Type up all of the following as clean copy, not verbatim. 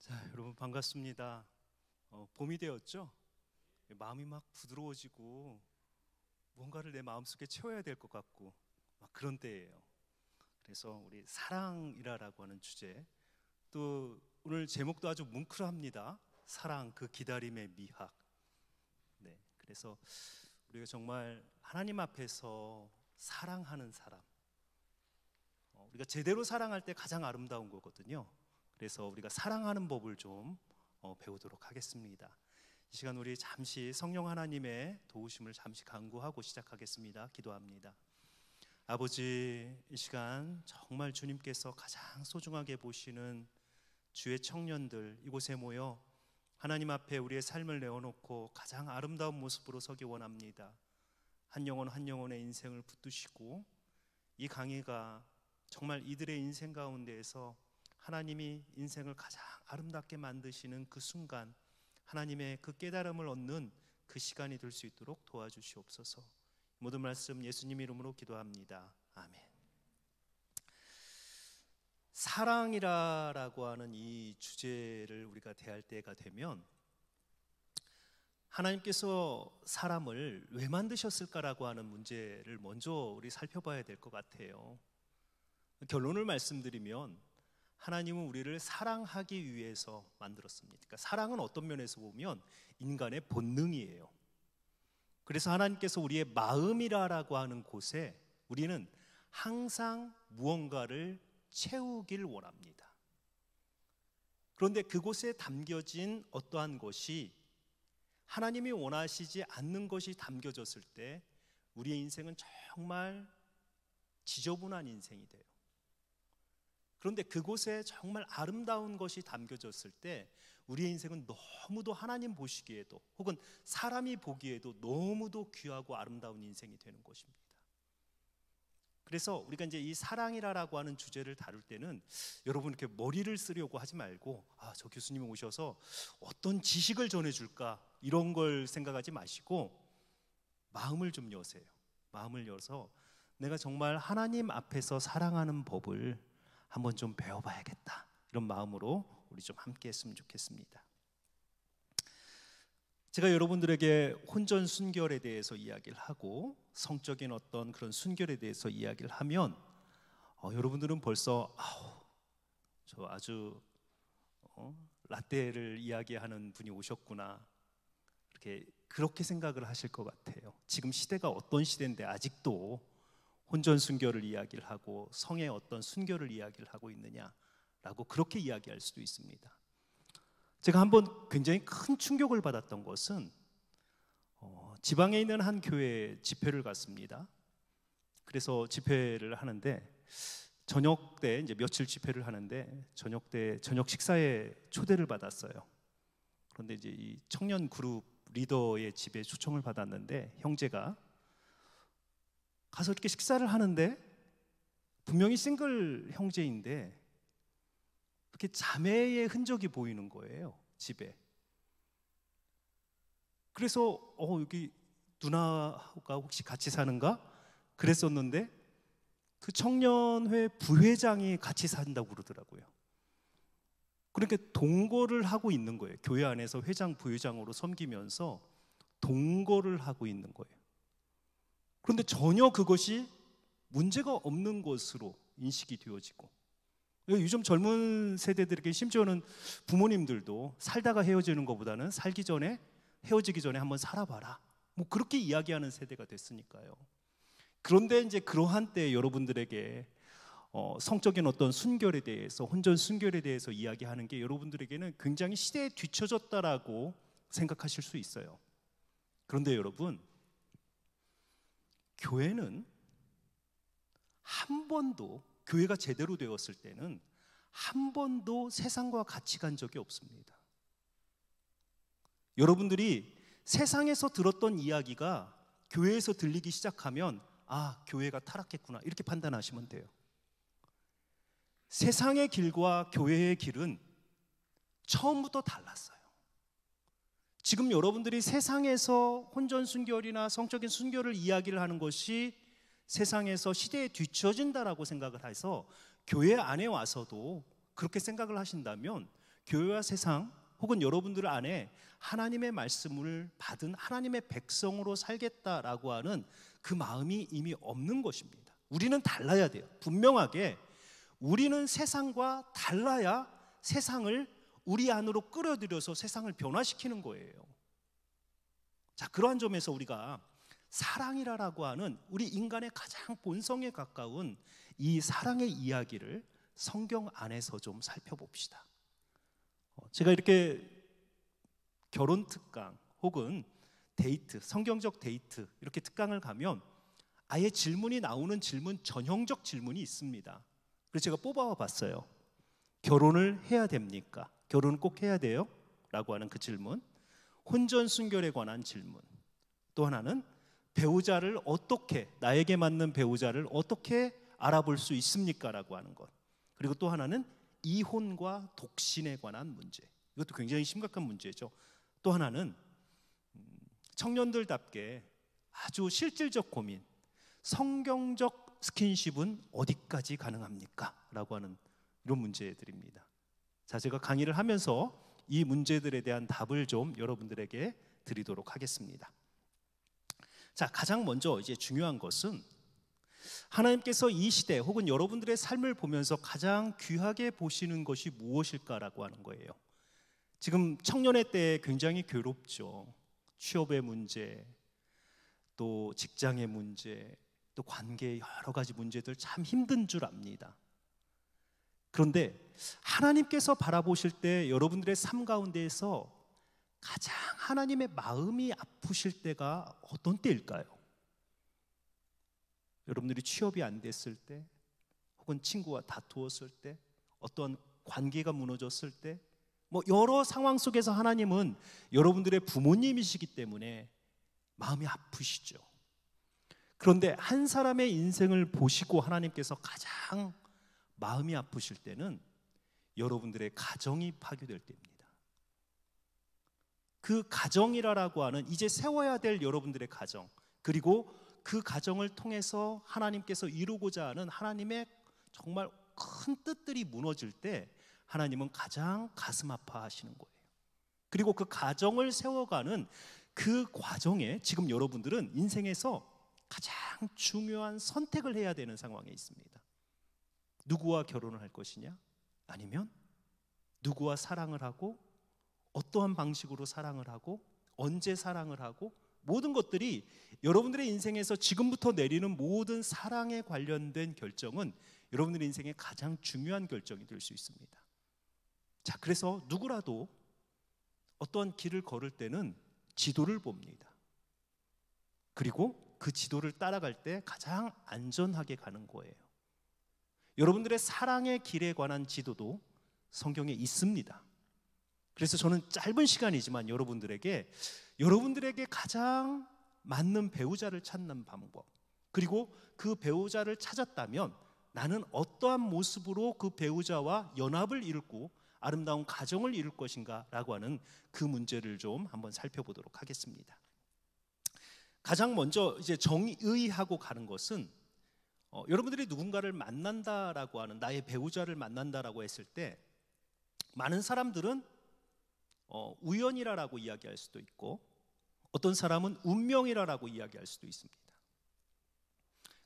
자, 여러분 반갑습니다. 봄이 되었죠? 마음이 막 부드러워지고 뭔가를 내 마음속에 채워야 될 것 같고 막 그런 때예요. 그래서 우리 사랑이라고 하는 주제, 또 오늘 제목도 아주 뭉클합니다. 사랑, 그 기다림의 미학. 네, 그래서 우리가 정말 하나님 앞에서 사랑하는 사람, 우리가 제대로 사랑할 때 가장 아름다운 거거든요. 그래서 우리가 사랑하는 법을 좀 배우도록 하겠습니다. 이 시간 우리 잠시 성령 하나님의 도우심을 잠시 간구하고 시작하겠습니다. 기도합니다. 아버지, 이 시간 정말 주님께서 가장 소중하게 보시는 주의 청년들 이곳에 모여 하나님 앞에 우리의 삶을 내어놓고 가장 아름다운 모습으로 서기 원합니다. 한 영혼 한 영혼의 인생을 붙드시고 이 강의가 정말 이들의 인생 가운데에서 하나님이 인생을 가장 아름답게 만드시는 그 순간, 하나님의 그 깨달음을 얻는 그 시간이 될 수 있도록 도와주시옵소서. 모든 말씀 예수님 이름으로 기도합니다. 아멘. 사랑이라고 하는 이 주제를 우리가 대할 때가 되면 하나님께서 사람을 왜 만드셨을까라고 하는 문제를 먼저 우리 살펴봐야 될 것 같아요. 결론을 말씀드리면 하나님은 우리를 사랑하기 위해서 만들었습니다. 그러니까 사랑은 어떤 면에서 보면 인간의 본능이에요. 그래서 하나님께서 우리의 마음이라고 하는 곳에 우리는 항상 무언가를 채우길 원합니다. 그런데 그곳에 담겨진 어떠한 것이 하나님이 원하시지 않는 것이 담겨졌을 때 우리의 인생은 정말 지저분한 인생이 돼요. 그런데 그곳에 정말 아름다운 것이 담겨졌을 때 우리의 인생은 너무도 하나님 보시기에도 혹은 사람이 보기에도 너무도 귀하고 아름다운 인생이 되는 것입니다. 그래서 우리가 이제 이 사랑이라고 하는 주제를 다룰 때는 여러분 이렇게 머리를 쓰려고 하지 말고 저 교수님이 오셔서 어떤 지식을 전해줄까 이런 걸 생각하지 마시고 마음을 좀 여세요. 마음을 열어서 내가 정말 하나님 앞에서 사랑하는 법을 한번 좀 배워봐야겠다, 이런 마음으로 우리 좀 함께 했으면 좋겠습니다. 제가 여러분들에게 혼전 순결에 대해서 이야기를 하고 성적인 어떤 그런 순결에 대해서 이야기를 하면 여러분들은 벌써 저 아주 라떼를 이야기하는 분이 오셨구나, 그렇게 생각을 하실 것 같아요. 지금 시대가 어떤 시대인데 아직도 혼전 순결을 이야기를 하고 성의 어떤 순결을 이야기를 하고 있느냐라고 그렇게 이야기할 수도 있습니다. 제가 한번 굉장히 큰 충격을 받았던 것은 지방에 있는 한 교회에 집회를 갔습니다. 그래서 집회를 하는데 저녁 때 이제 며칠 집회를 하는데 저녁 때 저녁 식사에 초대를 받았어요. 그런데 이제 이 청년 그룹 리더의 집에 초청을 받았는데 형제가 가서 이렇게 식사를 하는데 분명히 싱글 형제인데 이렇게 자매의 흔적이 보이는 거예요, 집에. 그래서 여기 누나가 혹시 같이 사는가? 그랬었는데 그 청년회 부회장이 같이 산다고 그러더라고요. 그러니까 동거를 하고 있는 거예요. 교회 안에서 회장, 부회장으로 섬기면서 동거를 하고 있는 거예요. 그런데 전혀 그것이 문제가 없는 것으로 인식이 되어지고, 요즘 젊은 세대들에게 심지어는 부모님들도 살다가 헤어지는 것보다는 살기 전에, 헤어지기 전에 한번 살아봐라, 뭐 그렇게 이야기하는 세대가 됐으니까요. 그런데 이제 그러한 때 여러분들에게 성적인 어떤 순결에 대해서, 혼전 순결에 대해서 이야기하는 게 여러분들에게는 굉장히 시대에 뒤처졌다라고 생각하실 수 있어요. 그런데 여러분, 교회는 한 번도, 교회가 제대로 되었을 때는 한 번도 세상과 같이 간 적이 없습니다. 여러분들이 세상에서 들었던 이야기가 교회에서 들리기 시작하면 교회가 타락했구나, 이렇게 판단하시면 돼요. 세상의 길과 교회의 길은 처음부터 달랐어요. 지금 여러분들이 세상에서 혼전 순결이나 성적인 순결을 이야기를 하는 것이 세상에서 시대에 뒤처진다라고 생각을 해서 교회 안에 와서도 그렇게 생각을 하신다면 교회와 세상 혹은 여러분들 안에 하나님의 말씀을 받은 하나님의 백성으로 살겠다라고 하는 그 마음이 이미 없는 것입니다. 우리는 달라야 돼요. 분명하게 우리는 세상과 달라야 세상을 우리 안으로 끌어들여서 세상을 변화시키는 거예요. 자, 그러한 점에서 우리가 사랑이라고 하는 우리 인간의 가장 본성에 가까운 이 사랑의 이야기를 성경 안에서 좀 살펴봅시다. 제가 이렇게 결혼 특강 혹은 데이트, 성경적 데이트 이렇게 특강을 가면 아예 질문이 나오는 질문, 전형적 질문이 있습니다. 그래서 제가 뽑아와 봤어요. 결혼을 해야 됩니까? 결혼은 꼭 해야 돼요? 라고 하는 그 질문. 혼전순결에 관한 질문. 또 하나는 배우자를 어떻게, 나에게 맞는 배우자를 어떻게 알아볼 수 있습니까? 라고 하는 것. 그리고 또 하나는 이혼과 독신에 관한 문제. 이것도 굉장히 심각한 문제죠. 또 하나는 청년들답게 아주 실질적 고민, 성경적 스킨십은 어디까지 가능합니까? 라고 하는 이런 문제들입니다. 자, 제가 강의를 하면서 이 문제들에 대한 답을 좀 여러분들에게 드리도록 하겠습니다. 자, 가장 먼저 이제 중요한 것은 하나님께서 이 시대 혹은 여러분들의 삶을 보면서 가장 귀하게 보시는 것이 무엇일까라고 하는 거예요. 지금 청년의 때에 굉장히 괴롭죠. 취업의 문제, 또 직장의 문제, 또 관계의 여러 가지 문제들 참 힘든 줄 압니다. 그런데 하나님께서 바라보실 때 여러분들의 삶 가운데에서 가장 하나님의 마음이 아프실 때가 어떤 때일까요? 여러분들이 취업이 안 됐을 때, 혹은 친구와 다투었을 때, 어떤 관계가 무너졌을 때, 여러 상황 속에서 하나님은 여러분들의 부모님이시기 때문에 마음이 아프시죠. 그런데 한 사람의 인생을 보시고 하나님께서 가장 마음이 아프실 때는 여러분들의 가정이 파괴될 때입니다. 그 가정이라고 하는 이제 세워야 될 여러분들의 가정, 그리고 그 가정을 통해서 하나님께서 이루고자 하는 하나님의 정말 큰 뜻들이 무너질 때 하나님은 가장 가슴 아파하시는 거예요. 그리고 그 가정을 세워가는 그 과정에 지금 여러분들은 인생에서 가장 중요한 선택을 해야 되는 상황에 있습니다. 누구와 결혼을 할 것이냐? 아니면 누구와 사랑을 하고 어떠한 방식으로 사랑을 하고 언제 사랑을 하고 모든 것들이 여러분들의 인생에서 지금부터 내리는 모든 사랑에 관련된 결정은 여러분들의 인생의 가장 중요한 결정이 될 수 있습니다. 자, 그래서 누구라도 어떠한 길을 걸을 때는 지도를 봅니다. 그리고 그 지도를 따라갈 때 가장 안전하게 가는 거예요. 여러분들의 사랑의 길에 관한 지도도 성경에 있습니다. 그래서 저는 짧은 시간이지만 여러분들에게 가장 맞는 배우자를 찾는 방법, 그리고 그 배우자를 찾았다면 나는 어떠한 모습으로 그 배우자와 연합을 이루고 아름다운 가정을 이룰 것인가 라고 하는 그 문제를 좀 한번 살펴보도록 하겠습니다. 가장 먼저 이제 정의하고 가는 것은 여러분들이 누군가를 만난다라고 하는, 나의 배우자를 만난다라고 했을 때 많은 사람들은 우연이라고 이야기할 수도 있고 어떤 사람은 운명이라고 이야기할 수도 있습니다.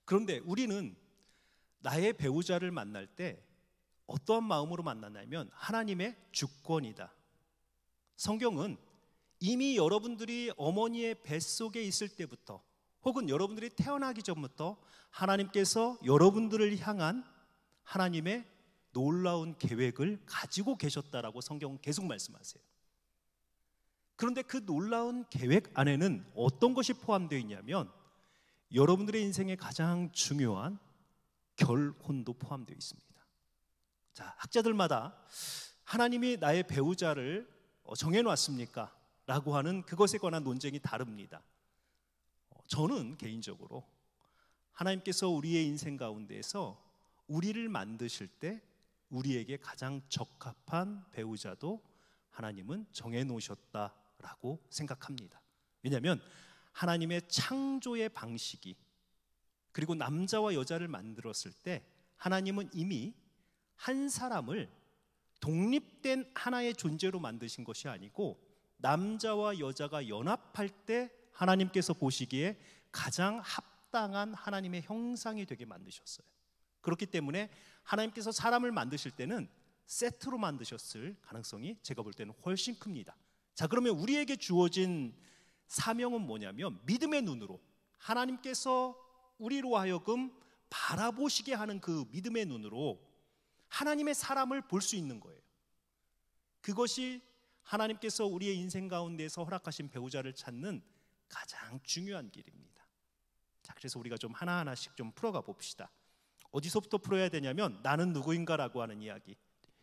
그런데 우리는 나의 배우자를 만날 때 어떠한 마음으로 만나냐면 하나님의 주권이다. 성경은 이미 여러분들이 어머니의 뱃속에 있을 때부터 혹은 여러분들이 태어나기 전부터 하나님께서 여러분들을 향한 하나님의 놀라운 계획을 가지고 계셨다라고 성경은 계속 말씀하세요. 그런데 그 놀라운 계획 안에는 어떤 것이 포함되어 있냐면 여러분들의 인생의 가장 중요한 결혼도 포함되어 있습니다. 자, 학자들마다 하나님이 나의 배우자를 정해놨습니까? 라고 하는 그것에 관한 논쟁이 다릅니다. 저는 개인적으로 하나님께서 우리의 인생 가운데에서 우리를 만드실 때 우리에게 가장 적합한 배우자도 하나님은 정해놓으셨다라고 생각합니다. 왜냐하면 하나님의 창조의 방식이, 그리고 남자와 여자를 만들었을 때 하나님은 이미 한 사람을 독립된 하나의 존재로 만드신 것이 아니고 남자와 여자가 연합할 때 하나님께서 보시기에 가장 합당한 하나님의 형상이 되게 만드셨어요. 그렇기 때문에 하나님께서 사람을 만드실 때는 세트로 만드셨을 가능성이 제가 볼 때는 훨씬 큽니다. 자, 그러면 우리에게 주어진 사명은 뭐냐면 믿음의 눈으로 하나님께서 우리로 하여금 바라보시게 하는 그 믿음의 눈으로 하나님의 사람을 볼 수 있는 거예요. 그것이 하나님께서 우리의 인생 가운데서 허락하신 배우자를 찾는 가장 중요한 길입니다. 자, 그래서 우리가 좀 하나하나씩 좀 풀어가 봅시다. 어디서부터 풀어야 되냐면 나는 누구인가라고 하는 이야기.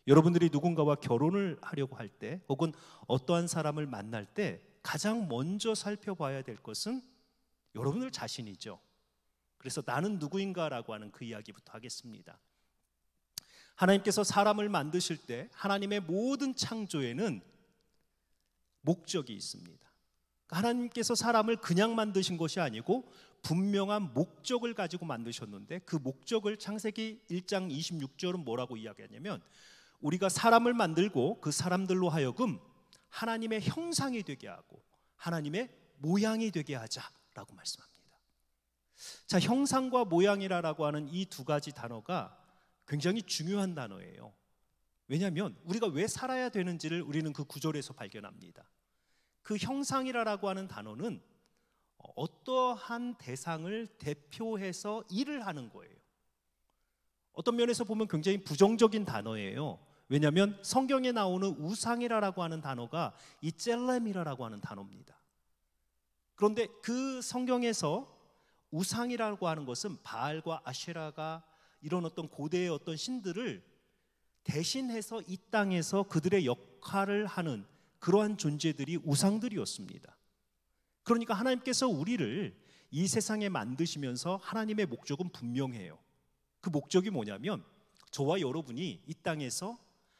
여러분들이 누군가와 결혼을 하려고 할 때 혹은 어떠한 사람을 만날 때 가장 먼저 살펴봐야 될 것은 여러분들 자신이죠. 그래서 나는 누구인가라고 하는 그 이야기부터 하겠습니다. 하나님께서 사람을 만드실 때 하나님의 모든 창조에는 목적이 있습니다. 하나님께서 사람을 그냥 만드신 것이 아니고 분명한 목적을 가지고 만드셨는데 그 목적을 창세기 1장 26절은 뭐라고 이야기하냐면 우리가 사람을 만들고 그 사람들로 하여금 하나님의 형상이 되게 하고 하나님의 모양이 되게 하자라고 말씀합니다. 자, 형상과 모양이라고 하는 이 두 가지 단어가 굉장히 중요한 단어예요. 왜냐하면 우리가 왜 살아야 되는지를 우리는 그 구절에서 발견합니다. 그 형상이라고 하는 단어는 어떠한 대상을 대표해서 일을 하는 거예요. 어떤 면에서 보면 굉장히 부정적인 단어예요. 왜냐하면 성경에 나오는 우상이라고 하는 단어가 이 젤렘이라고 하는 단어입니다. 그런데 그 성경에서 우상이라고 하는 것은 바알과 아쉐라가 이런 어떤 고대의 어떤 신들을 대신해서 이 땅에서 그들의 역할을 하는 그러한 존재들이 우상들이었습니다. 그러니까 하나님께서 우리를 이 세상에 만드시면서 하나님의 목적은 분명해요. 그 목적이 뭐냐면 저와 여러분이 이 땅에서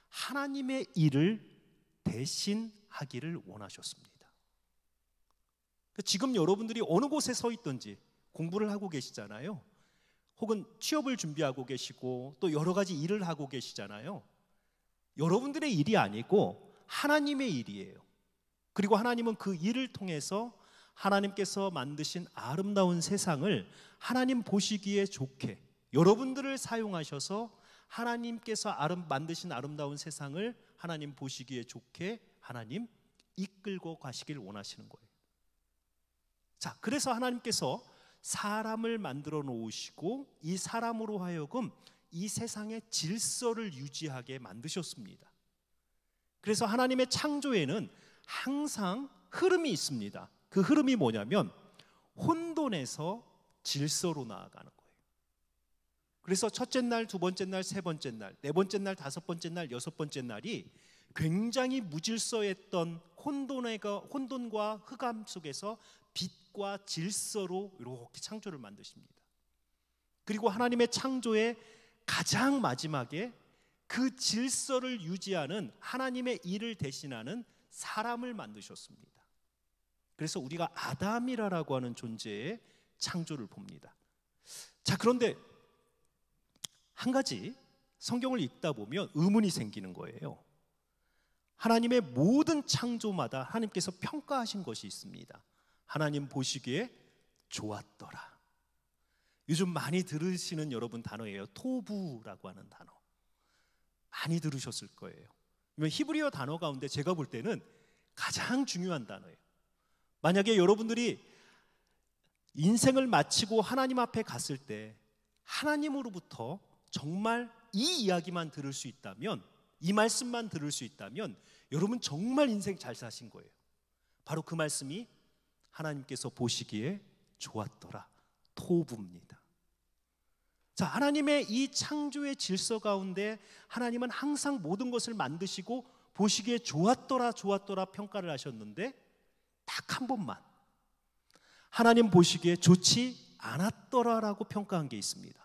하나님의 일을 대신하기를 원하셨습니다. 지금 여러분들이 어느 곳에 서 있든지 공부를 하고 계시잖아요. 혹은 취업을 준비하고 계시고 또 여러 가지 일을 하고 계시잖아요. 여러분들의 일이 아니고 하나님의 일이에요. 그리고 하나님은 그 일을 통해서 하나님께서 만드신 아름다운 세상을 하나님 보시기에 좋게 여러분들을 사용하셔서 하나님께서 만드신 아름다운 세상을 하나님 보시기에 좋게 하나님 이끌고 가시길 원하시는 거예요. 자, 그래서 하나님께서 사람을 만들어 놓으시고 이 사람으로 하여금 이 세상의 질서를 유지하게 만드셨습니다. 그래서 하나님의 창조에는 항상 흐름이 있습니다. 그 흐름이 뭐냐면 혼돈에서 질서로 나아가는 거예요. 그래서 첫째 날, 두 번째 날, 세 번째 날, 네 번째 날, 다섯 번째 날, 여섯 번째 날이 굉장히 무질서했던 혼돈과 흑암 속에서 빛과 질서로 이렇게 창조를 만드십니다. 그리고 하나님의 창조의 가장 마지막에 그 질서를 유지하는 하나님의 일을 대신하는 사람을 만드셨습니다. 그래서 우리가 아담이라고 하는 존재의 창조를 봅니다. 자, 그런데 한 가지 성경을 읽다 보면 의문이 생기는 거예요. 하나님의 모든 창조마다 하나님께서 평가하신 것이 있습니다. 하나님 보시기에 좋았더라. 요즘 많이 들으시는 여러분 단어예요. 토부라고 하는 단어. 많이 들으셨을 거예요. 히브리어 단어 가운데 제가 볼 때는 가장 중요한 단어예요. 만약에 여러분들이 인생을 마치고 하나님 앞에 갔을 때 하나님으로부터 정말 이 이야기만 들을 수 있다면, 이 말씀만 들을 수 있다면 여러분 정말 인생 잘 사신 거예요. 바로 그 말씀이 하나님께서 보시기에 좋았더라, 토부입니다. 자, 하나님의 이 창조의 질서 가운데 하나님은 항상 모든 것을 만드시고 보시기에 좋았더라, 좋았더라 평가를 하셨는데 딱 한 번만 하나님 보시기에 좋지 않았더라라고 평가한 게 있습니다.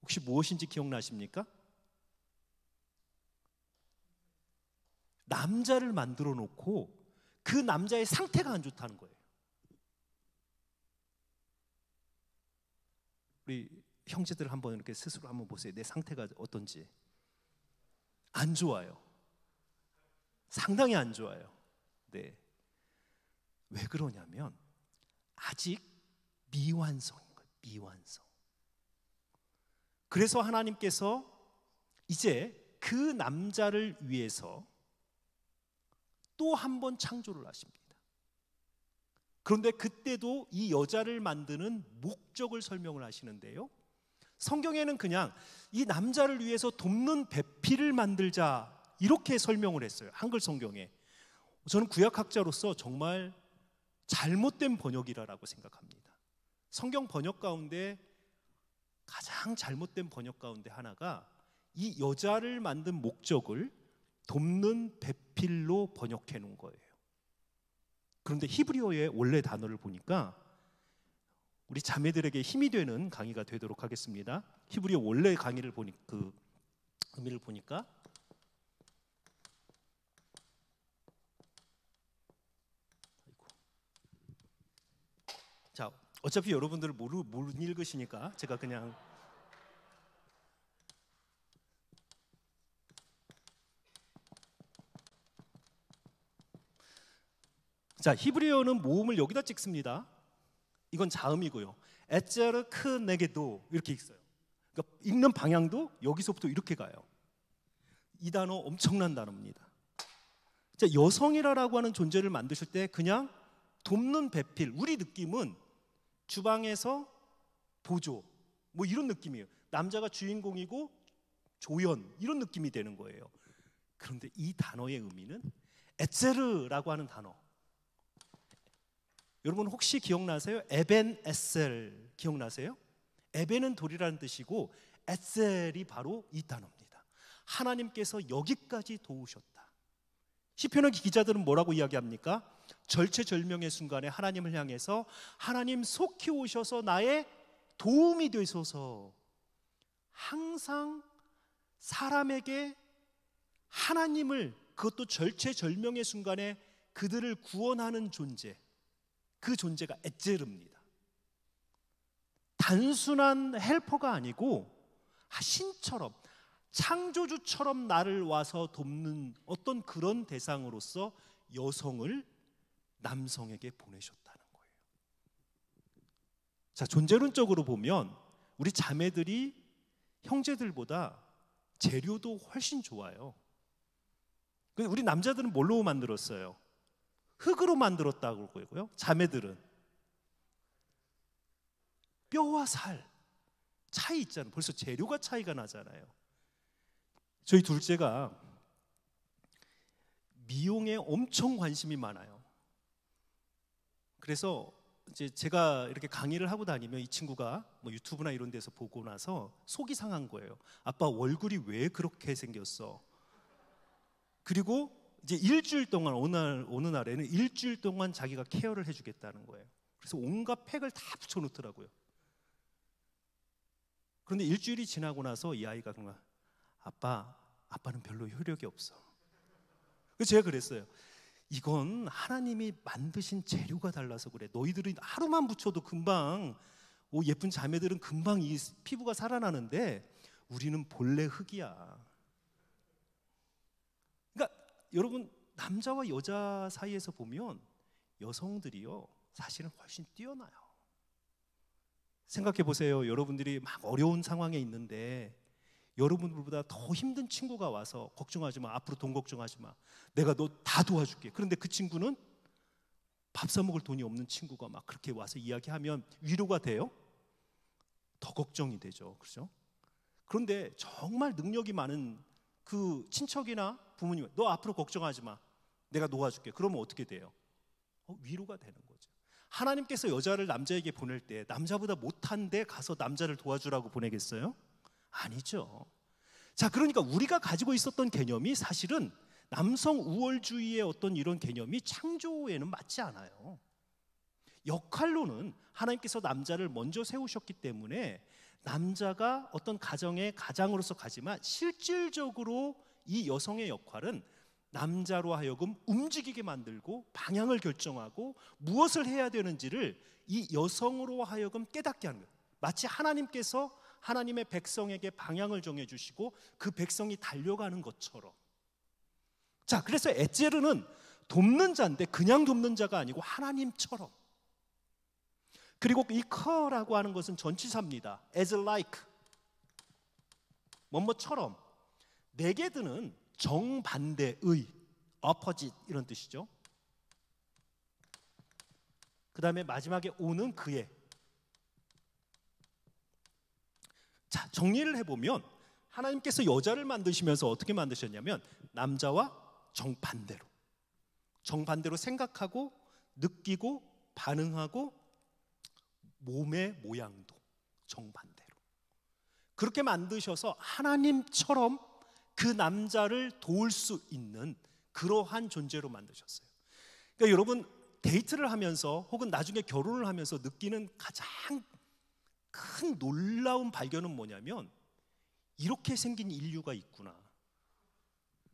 혹시 무엇인지 기억나십니까? 남자를 만들어 놓고 그 남자의 상태가 안 좋다는 거예요. 우리 형제들 한번 이렇게 스스로 한번 보세요. 내 상태가 어떤지. 안 좋아요. 상당히 안 좋아요. 네. 왜 그러냐면 아직 미완성인 거예요. 미완성. 그래서 하나님께서 이제 그 남자를 위해서 또 한 번 창조를 하십니다. 그런데 그때도 이 여자를 만드는 목적을 설명을 하시는데요, 성경에는 그냥 이 남자를 위해서 돕는 배필을 만들자 이렇게 설명을 했어요. 한글 성경에. 저는 구약학자로서 정말 잘못된 번역이라고 생각합니다. 성경 번역 가운데 가장 잘못된 번역 가운데 하나가 이 여자를 만든 목적을 돕는 배필로 번역해 놓은 거예요. 그런데 히브리어의 원래 단어를 보니까 우리 자매들에게 힘이 되는 강의가 되도록 하겠습니다. 히브리어 원래 강의를 보니 그 의미를 보니까 자, 어차피 여러분들 못 읽으시니까 제가 그냥 자, 히브리어는 모음을 여기다 찍습니다. 이건 자음이고요. 에체르 크 네게도 이렇게 읽어요. 그러니까 읽는 방향도 여기서부터 이렇게 가요. 이 단어 엄청난 단어입니다. 자, 여성이라고 하는 존재를 만드실 때 그냥 돕는 배필, 우리 느낌은 주방에서 보조 뭐 이런 느낌이에요. 남자가 주인공이고 조연 이런 느낌이 되는 거예요. 그런데 이 단어의 의미는 에체르라고 하는 단어, 여러분 혹시 기억나세요? 에벤 에셀 기억나세요? 에벤은 돌이라는 뜻이고 에셀이 바로 이 단어입니다. 하나님께서 여기까지 도우셨다. 시편의 기자들은 뭐라고 이야기합니까? 절체절명의 순간에 하나님을 향해서 하나님 속히 오셔서 나의 도움이 되소서. 항상 사람에게 하나님을, 그것도 절체절명의 순간에 그들을 구원하는 존재, 그 존재가 에제르입니다. 단순한 헬퍼가 아니고 신처럼, 창조주처럼 나를 와서 돕는 어떤 그런 대상으로서 여성을 남성에게 보내셨다는 거예요. 자, 존재론적으로 보면 우리 자매들이 형제들보다 재료도 훨씬 좋아요. 우리 남자들은 뭘로 만들었어요? 흙으로 만들었다고 그러고요. 자매들은 뼈와 살 차이 있잖아요. 벌써 재료가 차이가 나잖아요. 저희 둘째가 미용에 엄청 관심이 많아요. 그래서 이제 제가 이렇게 강의를 하고 다니면 이 친구가 뭐 유튜브나 이런 데서 보고 나서 속이 상한 거예요. 아빠 얼굴이 왜 그렇게 생겼어? 그리고 이제 일주일 동안 어느 날에는 일주일 동안 자기가 케어를 해주겠다는 거예요. 그래서 온갖 팩을 다 붙여놓더라고요. 그런데 일주일이 지나고 나서 이 아이가 그냥 아빠는 별로 효력이 없어. 그래서 제가 그랬어요. 이건 하나님이 만드신 재료가 달라서 그래. 너희들이 하루만 붙여도 금방 예쁜 자매들은 금방 이 피부가 살아나는데 우리는 본래 흙이야. 그러니까 여러분, 남자와 여자 사이에서 보면 여성들이요 사실은 훨씬 뛰어나요. 생각해 보세요. 여러분들이 막 어려운 상황에 있는데 여러분들보다 더 힘든 친구가 와서 걱정하지 마, 앞으로 돈 걱정하지 마, 내가 너 다 도와줄게. 그런데 그 친구는 밥 사 먹을 돈이 없는 친구가 막 그렇게 와서 이야기하면 위로가 돼요? 더 걱정이 되죠. 그렇죠? 그런데 정말 능력이 많은 그 친척이나 부모님, 너 앞으로 걱정하지 마, 내가 도와줄게. 그러면 어떻게 돼요? 위로가 되는 거죠. 하나님께서 여자를 남자에게 보낼 때 남자보다 못한데 가서 남자를 도와주라고 보내겠어요? 아니죠. 자, 그러니까 우리가 가지고 있었던 개념이 사실은 남성 우월주의의 어떤 이런 개념이 창조에는 맞지 않아요. 역할로는 하나님께서 남자를 먼저 세우셨기 때문에 남자가 어떤 가정의 가장으로서 가지만 실질적으로 이 여성의 역할은 남자로 하여금 움직이게 만들고 방향을 결정하고 무엇을 해야 되는지를 이 여성으로 하여금 깨닫게 하는 거예요. 마치 하나님께서 하나님의 백성에게 방향을 정해주시고 그 백성이 달려가는 것처럼. 자, 그래서 에제르는 돕는 자인데 그냥 돕는 자가 아니고 하나님처럼. 그리고 이 커라고 하는 것은 전치사입니다. as like, 뭐뭐처럼. 네게드는 정반대의, opposite 이런 뜻이죠. 그 다음에 마지막에 오는 그의. 자, 정리를 해보면 하나님께서 여자를 만드시면서 어떻게 만드셨냐면 남자와 정반대로 생각하고 느끼고 반응하고 몸의 모양도 정반대로 그렇게 만드셔서 하나님처럼 그 남자를 도울 수 있는 그러한 존재로 만드셨어요. 그러니까 여러분, 데이트를 하면서 혹은 나중에 결혼을 하면서 느끼는 가장 큰 놀라운 발견은 뭐냐면 이렇게 생긴 인류가 있구나.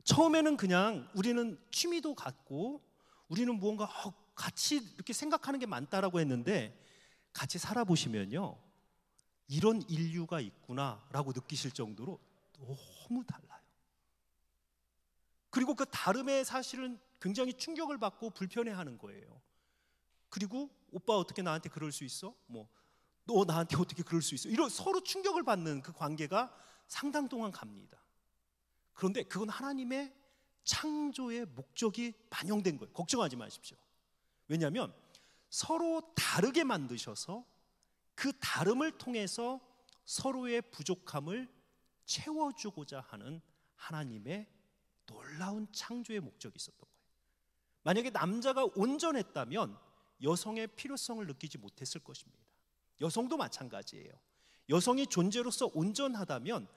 처음에는 그냥 우리는 취미도 같고 우리는 무언가 같이 이렇게 생각하는 게 많다라고 했는데 같이 살아보시면요, 이런 인류가 있구나라고 느끼실 정도로 너무 달라요. 그리고 그 다름에 사실은 굉장히 충격을 받고 불편해하는 거예요. 그리고 오빠 어떻게 나한테 그럴 수 있어? 너 나한테 어떻게 그럴 수 있어? 이런 서로 충격을 받는 그 관계가 상당 동안 갑니다. 그런데 그건 하나님의 창조의 목적이 반영된 거예요. 걱정하지 마십시오. 왜냐하면 서로 다르게 만드셔서 그 다름을 통해서 서로의 부족함을 채워주고자 하는 하나님의 놀라운 창조의 목적이 있었던 거예요. 만약에 남자가 온전했다면 여성의 필요성을 느끼지 못했을 것입니다. 여성도 마찬가지예요. 여성이 존재로서 온전하다면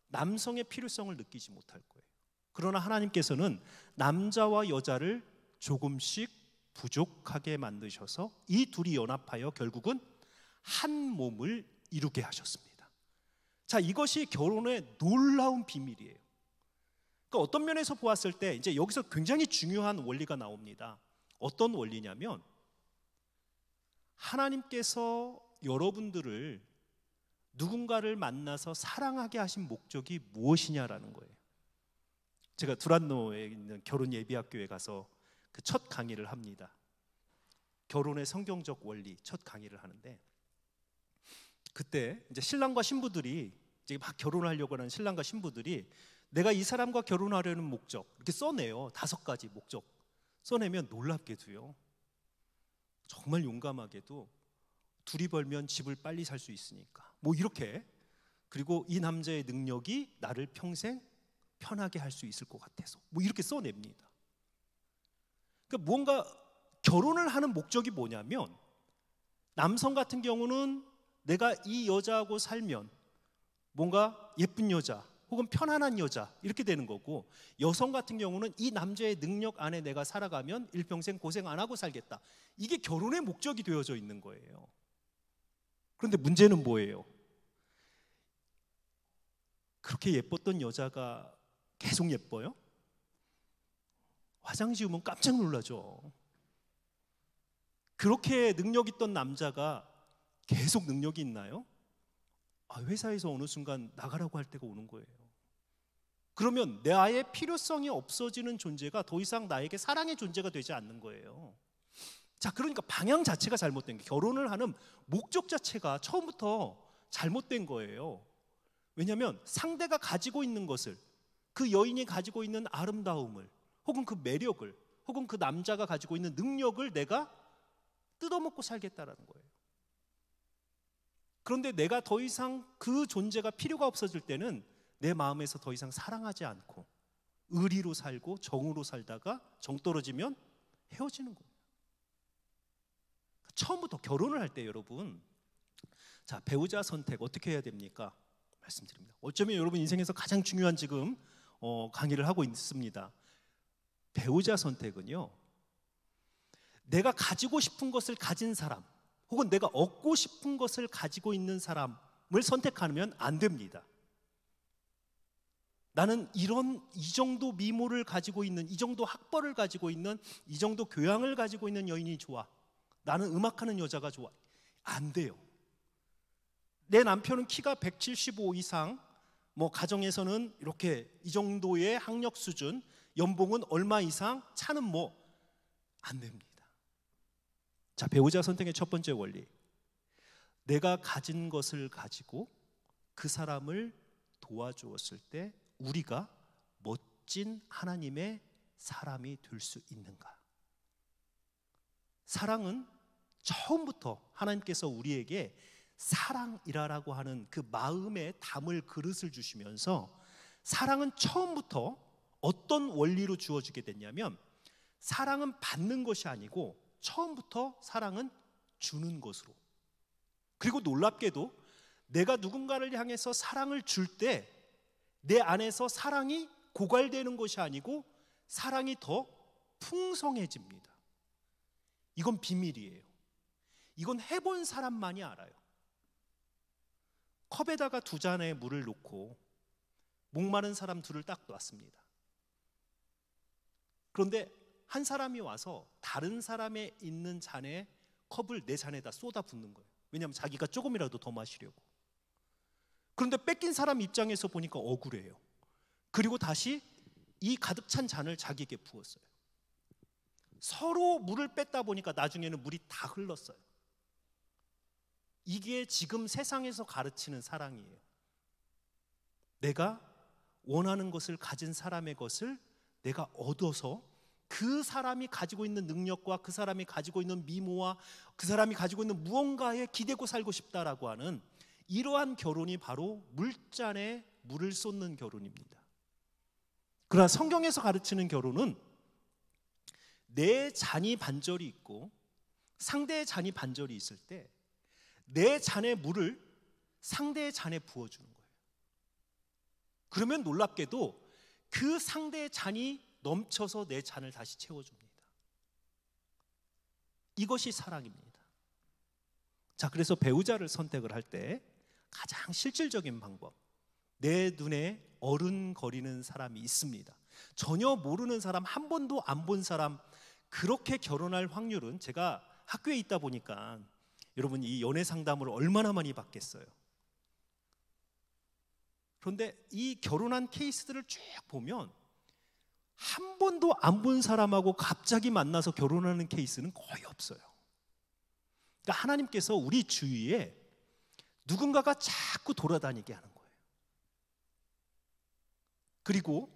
남성의 필요성을 느끼지 못할 거예요. 그러나 하나님께서는 남자와 여자를 조금씩 부족하게 만드셔서 이 둘이 연합하여 결국은 한 몸을 이루게 하셨습니다. 자, 이것이 결혼의 놀라운 비밀이에요. 그러니까 어떤 면에서 보았을 때 이제 여기서 굉장히 중요한 원리가 나옵니다. 어떤 원리냐면 하나님께서 여러분들을 누군가를 만나서 사랑하게 하신 목적이 무엇이냐라는 거예요. 제가 두란노에 있는 결혼 예비학교에 가서 그 첫 강의를 합니다. 결혼의 성경적 원리 첫 강의를 하는데 그때 이제 신랑과 신부들이 이제 막 결혼하려고 하는 신랑과 신부들이 내가 이 사람과 결혼하려는 목적 이렇게 써내요. 5가지 목적 써내면 놀랍게도요, 정말 용감하게도 둘이 벌면 집을 빨리 살 수 있으니까 이렇게, 그리고 이 남자의 능력이 나를 평생 편하게 할 수 있을 것 같아서 이렇게 써냅니다. 그러니까 뭔가 결혼을 하는 목적이 뭐냐면 남성 같은 경우는 내가 이 여자하고 살면 뭔가 예쁜 여자 혹은 편안한 여자 이렇게 되는 거고, 여성 같은 경우는 이 남자의 능력 안에 내가 살아가면 일평생 고생 안 하고 살겠다. 이게 결혼의 목적이 되어져 있는 거예요. 그런데 문제는 뭐예요? 그렇게 예뻤던 여자가 계속 예뻐요? 화장 지우면 깜짝 놀라죠. 그렇게 능력 있던 남자가 계속 능력이 있나요? 회사에서 어느 순간 나가라고 할 때가 오는 거예요. 그러면 나의 필요성이 없어지는 존재가 더 이상 나에게 사랑의 존재가 되지 않는 거예요. 자, 그러니까 방향 자체가 잘못된 게, 결혼을 하는 목적 자체가 처음부터 잘못된 거예요. 왜냐하면 상대가 가지고 있는 것을, 그 여인이 가지고 있는 아름다움을 혹은 그 매력을 혹은 그 남자가 가지고 있는 능력을 내가 뜯어먹고 살겠다라는 거예요. 그런데 내가 더 이상 그 존재가 필요가 없어질 때는 내 마음에서 더 이상 사랑하지 않고 의리로 살고 정으로 살다가 정 떨어지면 헤어지는 거예요. 처음부터 결혼을 할 때 여러분, 자, 배우자 선택 어떻게 해야 됩니까? 말씀드립니다. 어쩌면 여러분 인생에서 가장 중요한 지금 강의를 하고 있습니다. 배우자 선택은요, 내가 가지고 싶은 것을 가진 사람 혹은 내가 얻고 싶은 것을 가지고 있는 사람을 선택하면 안 됩니다. 나는 이 정도 미모를 가지고 있는, 이 정도 학벌을 가지고 있는, 이 정도 교양을 가지고 있는 여인이 좋아. 나는 음악하는 여자가 좋아. 안 돼요. 내 남편은 키가 175 이상, 뭐 가정에서는 이렇게 이 정도의 학력 수준, 연봉은 얼마 이상, 차는 뭐 안 됩니다. 자, 배우자 선택의 첫 번째 원리. 내가 가진 것을 가지고 그 사람을 도와주었을 때 우리가 멋진 하나님의 사람이 될 수 있는가? 사랑은 처음부터 하나님께서 우리에게 사랑이라고 하는 그 마음에 담을 그릇을 주시면서 사랑은 처음부터 어떤 원리로 주어지게 됐냐면 사랑은 받는 것이 아니고 처음부터 사랑은 주는 것으로. 그리고 놀랍게도 내가 누군가를 향해서 사랑을 줄 때 내 안에서 사랑이 고갈되는 것이 아니고 사랑이 더 풍성해집니다. 이건 비밀이에요. 이건 해본 사람만이 알아요. 컵에다가 2잔의 물을 놓고 목마른 사람 둘을 딱 놨습니다. 그런데 한 사람이 와서 다른 사람의 있는 잔에 컵을 내 잔에다 쏟아 붓는 거예요. 왜냐하면 자기가 조금이라도 더 마시려고. 그런데 뺏긴 사람 입장에서 보니까 억울해요. 그리고 다시 이 가득 찬 잔을 자기에게 부었어요. 서로 물을 뺐다 보니까 나중에는 물이 다 흘렀어요. 이게 지금 세상에서 가르치는 사랑이에요. 내가 원하는 것을 가진 사람의 것을 내가 얻어서 그 사람이 가지고 있는 능력과 그 사람이 가지고 있는 미모와 그 사람이 가지고 있는 무언가에 기대고 살고 싶다라고 하는 이러한 결혼이 바로 물잔에 물을 쏟는 결혼입니다. 그러나 성경에서 가르치는 결혼은 내 잔이 반절이 있고 상대의 잔이 반절이 있을 때 내 잔의 물을 상대의 잔에 부어주는 거예요. 그러면 놀랍게도 그 상대의 잔이 넘쳐서 내 잔을 다시 채워줍니다. 이것이 사랑입니다. 자, 그래서 배우자를 선택을 할 때 가장 실질적인 방법, 내 눈에 어른거리는 사람이 있습니다. 전혀 모르는 사람, 한 번도 안 본 사람, 그렇게 결혼할 확률은, 제가 학교에 있다 보니까 여러분 이 연애 상담을 얼마나 많이 받겠어요. 그런데 이 결혼한 케이스들을 쭉 보면 한 번도 안 본 사람하고 갑자기 만나서 결혼하는 케이스는 거의 없어요. 그러니까 하나님께서 우리 주위에 누군가가 자꾸 돌아다니게 하는 거예요. 그리고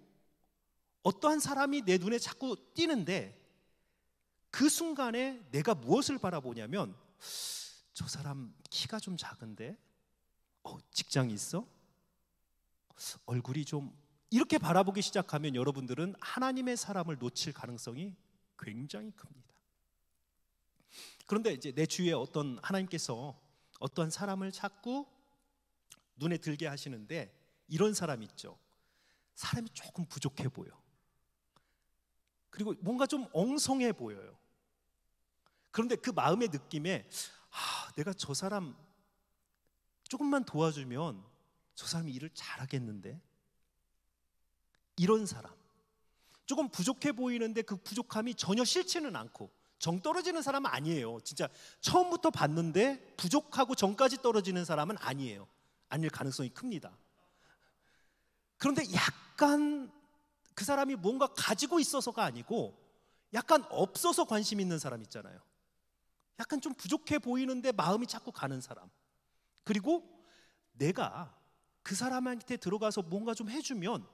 어떠한 사람이 내 눈에 자꾸 띄는데 그 순간에 내가 무엇을 바라보냐면, 저 사람 키가 좀 작은데, 직장이 있어? 얼굴이 좀, 이렇게 바라보기 시작하면 여러분들은 하나님의 사람을 놓칠 가능성이 굉장히 큽니다. 그런데 이제 내 주위에 어떤 하나님께서 어떠한 사람을 자꾸 눈에 들게 하시는데, 이런 사람 있죠. 사람이 조금 부족해 보여. 그리고 뭔가 좀 엉성해 보여요. 그런데 그 마음의 느낌에 내가 저 사람 조금만 도와주면 저 사람이 일을 잘하겠는데, 이런 사람, 조금 부족해 보이는데 그 부족함이 전혀 싫지는 않고 정 떨어지는 사람은 아니에요. 진짜 처음부터 봤는데 부족하고 정까지 떨어지는 사람은 아니에요. 아닐 가능성이 큽니다. 그런데 약간 그 사람이 뭔가 가지고 있어서가 아니고 약간 없어서 관심 있는 사람 있잖아요. 약간 좀 부족해 보이는데 마음이 자꾸 가는 사람. 그리고 내가 그 사람한테 들어가서 뭔가 좀 해주면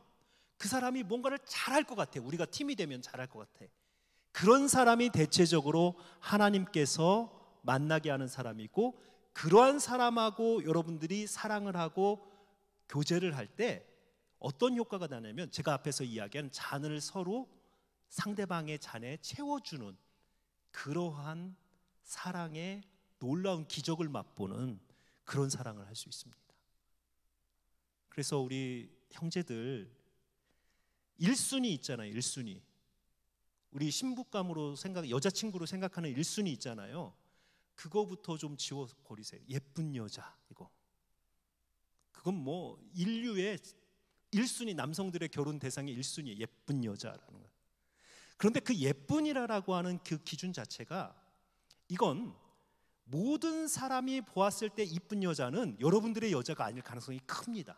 그 사람이 뭔가를 잘할 것 같아. 우리가 팀이 되면 잘할 것 같아. 그런 사람이 대체적으로 하나님께서 만나게 하는 사람이고, 그러한 사람하고 여러분들이 사랑을 하고 교제를 할 때 어떤 효과가 나냐면, 제가 앞에서 이야기한 잔을 서로 상대방의 잔에 채워주는 그러한 사랑의 놀라운 기적을 맛보는 그런 사랑을 할 수 있습니다. 그래서 우리 형제들 1순위 있잖아요. 1순위. 우리 신부감으로 여자친구로 생각하는 1순위 있잖아요. 그거부터 좀 지워버리세요. 예쁜 여자, 이거. 그건 뭐 인류의 1순위, 남성들의 결혼 대상의 1순위, 예쁜 여자라는 거예요. 그런데 그 예쁜이라고 하는 그 기준 자체가, 이건 모든 사람이 보았을 때 이쁜 여자는 여러분들의 여자가 아닐 가능성이 큽니다.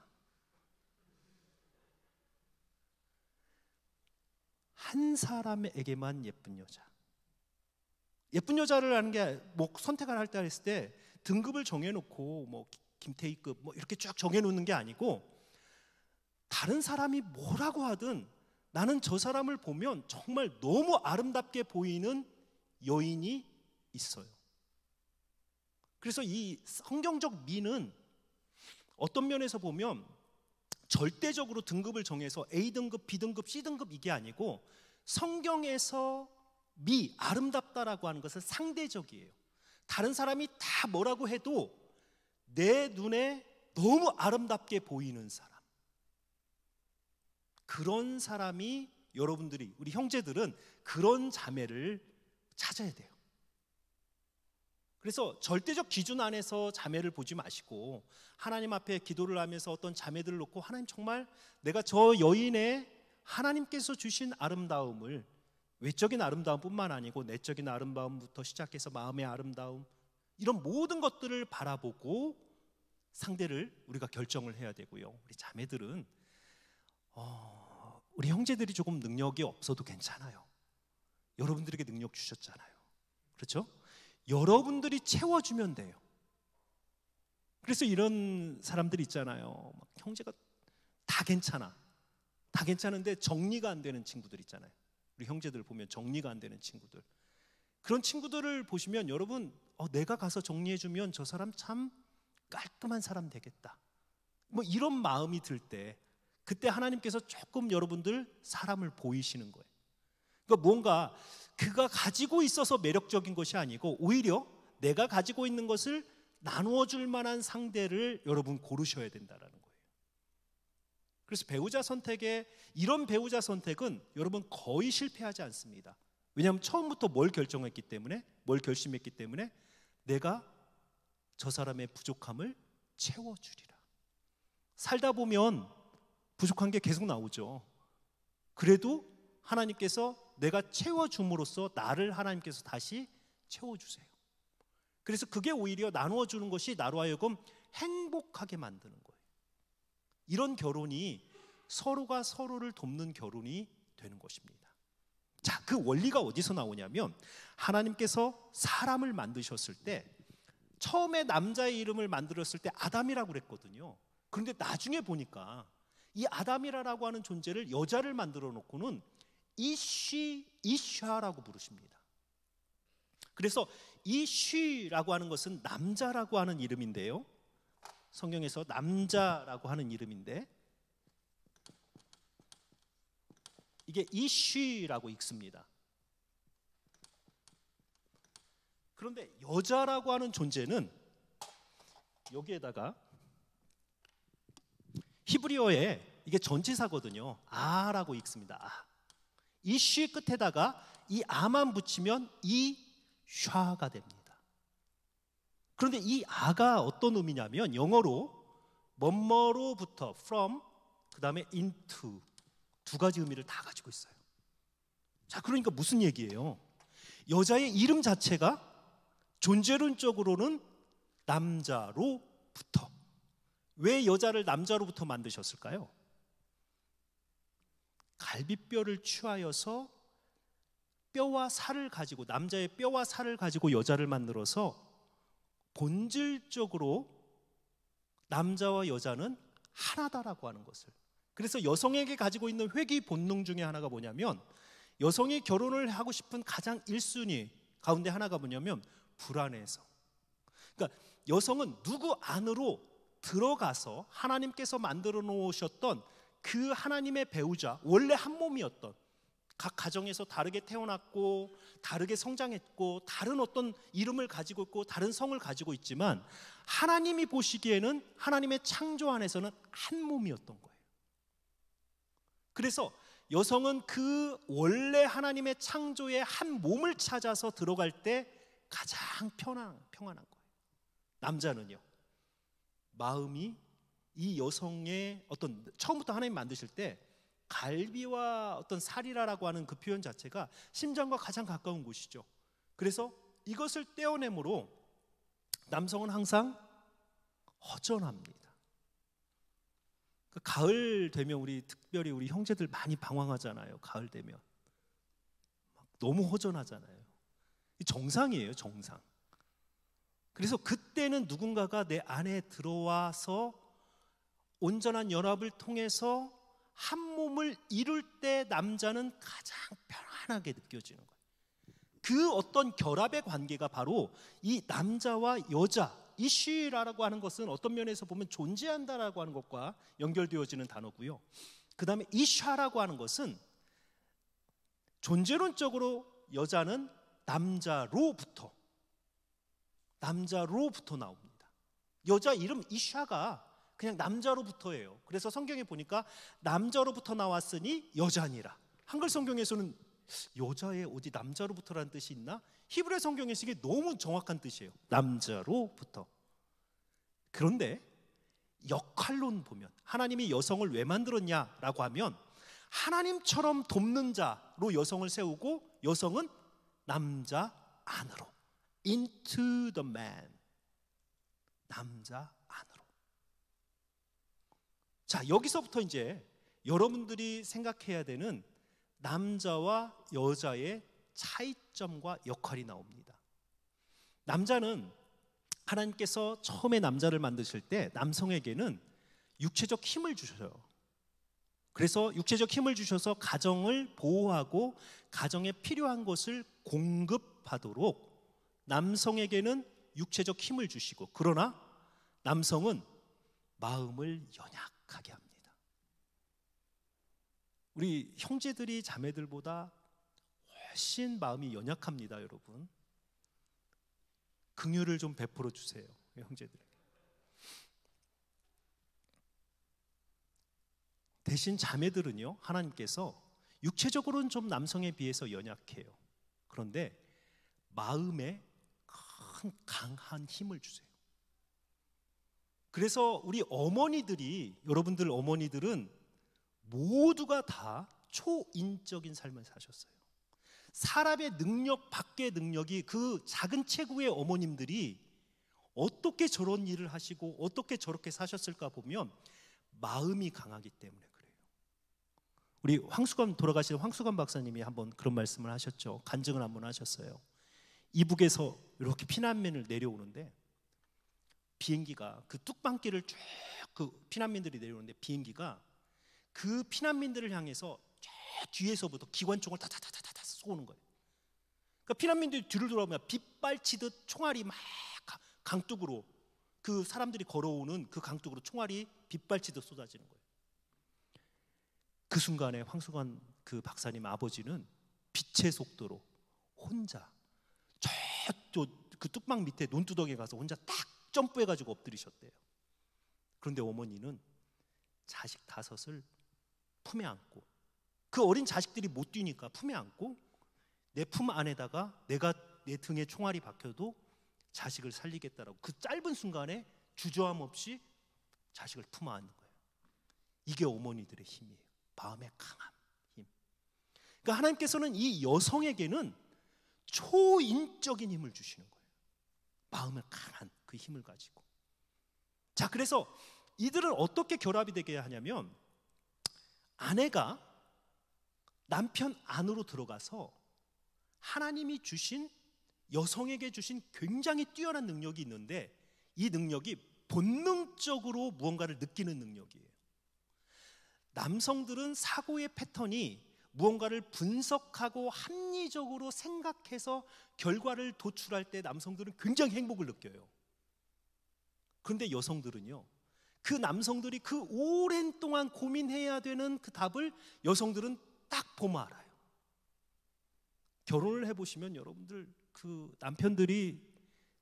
한 사람에게만 예쁜 여자. 예쁜 여자를 하는 게 뭐 선택을 할 때 했을 때 등급을 정해놓고 뭐 김태희급 뭐 이렇게 쭉 정해놓는 게 아니고, 다른 사람이 뭐라고 하든 나는 저 사람을 보면 정말 너무 아름답게 보이는 여인이 있어요. 그래서 이 성경적 미는 어떤 면에서 보면 절대적으로 등급을 정해서 A등급, B등급, C등급 이게 아니고, 성경에서 미, 아름답다라고 하는 것은 상대적이에요. 다른 사람이 다 뭐라고 해도 내 눈에 너무 아름답게 보이는 사람, 그런 사람이, 여러분들이, 우리 형제들은 그런 자매를 찾아야 돼요. 그래서 절대적 기준 안에서 자매를 보지 마시고 하나님 앞에 기도를 하면서 어떤 자매들을 놓고, 하나님 정말 내가 저 여인의 하나님께서 주신 아름다움을, 외적인 아름다움뿐만 아니고 내적인 아름다움부터 시작해서 마음의 아름다움, 이런 모든 것들을 바라보고 상대를 우리가 결정을 해야 되고요. 우리 자매들은 우리 형제들이 조금 능력이 없어도 괜찮아요. 여러분들에게 능력 주셨잖아요. 그렇죠? 여러분들이 채워주면 돼요. 그래서 이런 사람들이 있잖아요. 형제가 다 괜찮아, 다 괜찮은데 정리가 안 되는 친구들 있잖아요. 우리 형제들 보면 정리가 안 되는 친구들, 그런 친구들을 보시면 여러분, 내가 가서 정리해주면 저 사람 참 깔끔한 사람 되겠다, 뭐 이런 마음이 들 때, 그때 하나님께서 조금 여러분들 사람을 보이시는 거예요. 그러니까 뭔가 그가 가지고 있어서 매력적인 것이 아니고, 오히려 내가 가지고 있는 것을 나누어 줄 만한 상대를 여러분 고르셔야 된다는 거예요. 그래서 배우자 선택에, 이런 배우자 선택은 여러분 거의 실패하지 않습니다. 왜냐하면 처음부터 뭘 결정했기 때문에, 뭘 결심했기 때문에, 내가 저 사람의 부족함을 채워주리라. 살다 보면 부족한 게 계속 나오죠. 그래도 하나님께서 내가 채워줌으로써 나를 하나님께서 다시 채워주세요. 그래서 그게 오히려 나누어 주는 것이 나로 하여금 행복하게 만드는 거예요. 이런 결혼이 서로가 서로를 돕는 결혼이 되는 것입니다. 자, 그 원리가 어디서 나오냐면, 하나님께서 사람을 만드셨을 때 처음에 남자의 이름을 만들었을 때 아담이라고 그랬거든요. 그런데 나중에 보니까 이 아담이라고 하는 존재를, 여자를 만들어 놓고는 이쉬라고 부르십니다. 그래서 이쉬라고 하는 것은 남자라고 하는 이름인데요, 성경에서 남자라고 하는 이름인데, 이게 이쉬라고 읽습니다. 그런데 여자라고 하는 존재는 여기에다가 히브리어에 이게 전치사거든요. 아라고 읽습니다. 아. 이쉬 끝에다가 이 아만 붙이면 이샤가 됩니다. 그런데 이 아가 어떤 의미냐면, 영어로 뭐뭐로부터 from, 그 다음에 into, 두 가지 의미를 다 가지고 있어요. 자, 그러니까 무슨 얘기예요? 여자의 이름 자체가 존재론적으로는 남자로부터. 왜 여자를 남자로부터 만드셨을까요? 갈비뼈를 취하여서 뼈와 살을 가지고, 남자의 뼈와 살을 가지고 여자를 만들어서 본질적으로 남자와 여자는 하나다라고 하는 것을. 그래서 여성에게 가지고 있는 회귀 본능 중에 하나가 뭐냐면, 여성이 결혼을 하고 싶은 가장 1순위 가운데 하나가 뭐냐면 불안해서. 그러니까 여성은 누구 안으로 들어가서 하나님께서 만들어 놓으셨던 그 하나님의 배우자, 원래 한 몸이었던, 각 가정에서 다르게 태어났고 다르게 성장했고 다른 어떤 이름을 가지고 있고 다른 성을 가지고 있지만, 하나님이 보시기에는 하나님의 창조 안에서는 한 몸이었던 거예요. 그래서 여성은 그 원래 하나님의 창조의 한 몸을 찾아서 들어갈 때 가장 평안한 거예요. 남자는요, 마음이 이 여성의 어떤, 처음부터 하나님 만드실 때 갈비와 어떤 살이라고 하는 그 표현 자체가 심장과 가장 가까운 곳이죠. 그래서 이것을 떼어내므로 남성은 항상 허전합니다. 가을 되면 특별히 우리 형제들 많이 방황하잖아요. 가을 되면 너무 허전하잖아요. 정상이에요, 정상. 그래서 그때는 누군가가 내 안에 들어와서 온전한 연합을 통해서 한 몸을 이룰 때 남자는 가장 편안하게 느껴지는 거예요. 그 어떤 결합의 관계가 바로 이 남자와 여자, 이쉬라고 하는 것은 어떤 면에서 보면 존재한다라고 하는 것과 연결되어지는 단어고요. 그 다음에 이샤라고 하는 것은 존재론적으로 여자는 남자로부터 나옵니다. 여자 이름 이샤가 그냥 남자로부터예요. 그래서 성경에 보니까 남자로부터 나왔으니 여자니라. 한글 성경에서는 여자의 어디 남자로부터라는 뜻이 있나? 히브리 성경에서 이게 너무 정확한 뜻이에요. 남자로부터. 그런데 역할론 보면 하나님이 여성을 왜 만들었냐라고 하면 하나님처럼 돕는 자로 여성을 세우고 여성은 남자 안으로 into the man, 남자 안으로. 자, 여기서부터 이제 여러분들이 생각해야 되는 남자와 여자의 차이점과 역할이 나옵니다. 남자는 하나님께서 처음에 남자를 만드실 때 남성에게는 육체적 힘을 주셔요. 그래서 육체적 힘을 주셔서 가정을 보호하고 가정에 필요한 것을 공급하도록 남성에게는 육체적 힘을 주시고, 그러나 남성은 마음을 연약하게 합니다. 우리 형제들이 자매들보다 훨씬 마음이 연약합니다, 여러분. 긍휼을 좀 베풀어 주세요, 형제들에게. 대신 자매들은요, 하나님께서 육체적으로는 좀 남성에 비해서 연약해요. 그런데 마음에 큰 강한 힘을 주세요. 그래서 우리 어머니들이, 여러분들 어머니들은 모두가 다 초인적인 삶을 사셨어요. 사람의 능력 밖의 능력이, 그 작은 체구의 어머님들이 어떻게 저런 일을 하시고 어떻게 저렇게 사셨을까 보면 마음이 강하기 때문에 그래요. 우리 돌아가신 황수관 박사님이 한번 그런 말씀을 하셨죠. 간증을 한번 하셨어요. 이북에서 이렇게 피난민을 내려오는데 비행기가 그 뚝방길을 쭉 그 피난민들이 내려오는데 비행기가 그 피난민들을 향해서 저 뒤에서부터 기관총을 다다다다다 쏘는 거예요. 그러니까 피난민들이 뒤를 돌아보면 빗발치듯 총알이 막 강둑으로, 그 사람들이 걸어오는 그 강둑으로 총알이 빗발치듯 쏟아지는 거예요. 그 순간에 황수관 그 박사님 아버지는 빛의 속도로 혼자 그 뚝방 밑에 논두덩이에 가서 혼자 딱 점프해가지고 엎드리셨대요. 그런데 어머니는 자식 5을 품에 안고, 그 어린 자식들이 못 뛰니까 품에 안고 내 품 안에다가 내가 내 등에 총알이 박혀도 자식을 살리겠다라고 그 짧은 순간에 주저함 없이 자식을 품어 안는 거예요. 이게 어머니들의 힘이에요. 마음의 강함, 힘. 그러니까 하나님께서는 이 여성에게는 초인적인 힘을 주시는 거예요. 마음을 강한 그 힘을 가지고. 자, 그래서 이들은 어떻게 결합이 되게 하냐면 아내가 남편 안으로 들어가서 하나님이 주신, 여성에게 주신 굉장히 뛰어난 능력이 있는데 이 능력이 본능적으로 무언가를 느끼는 능력이에요. 남성들은 사고의 패턴이 무언가를 분석하고 합리적으로 생각해서 결과를 도출할 때 남성들은 굉장히 행복을 느껴요. 그런데 여성들은요, 그 남성들이 그 오랜 동안 고민해야 되는 그 답을 여성들은 딱 보면 알아요. 결혼을 해보시면 여러분들 그 남편들이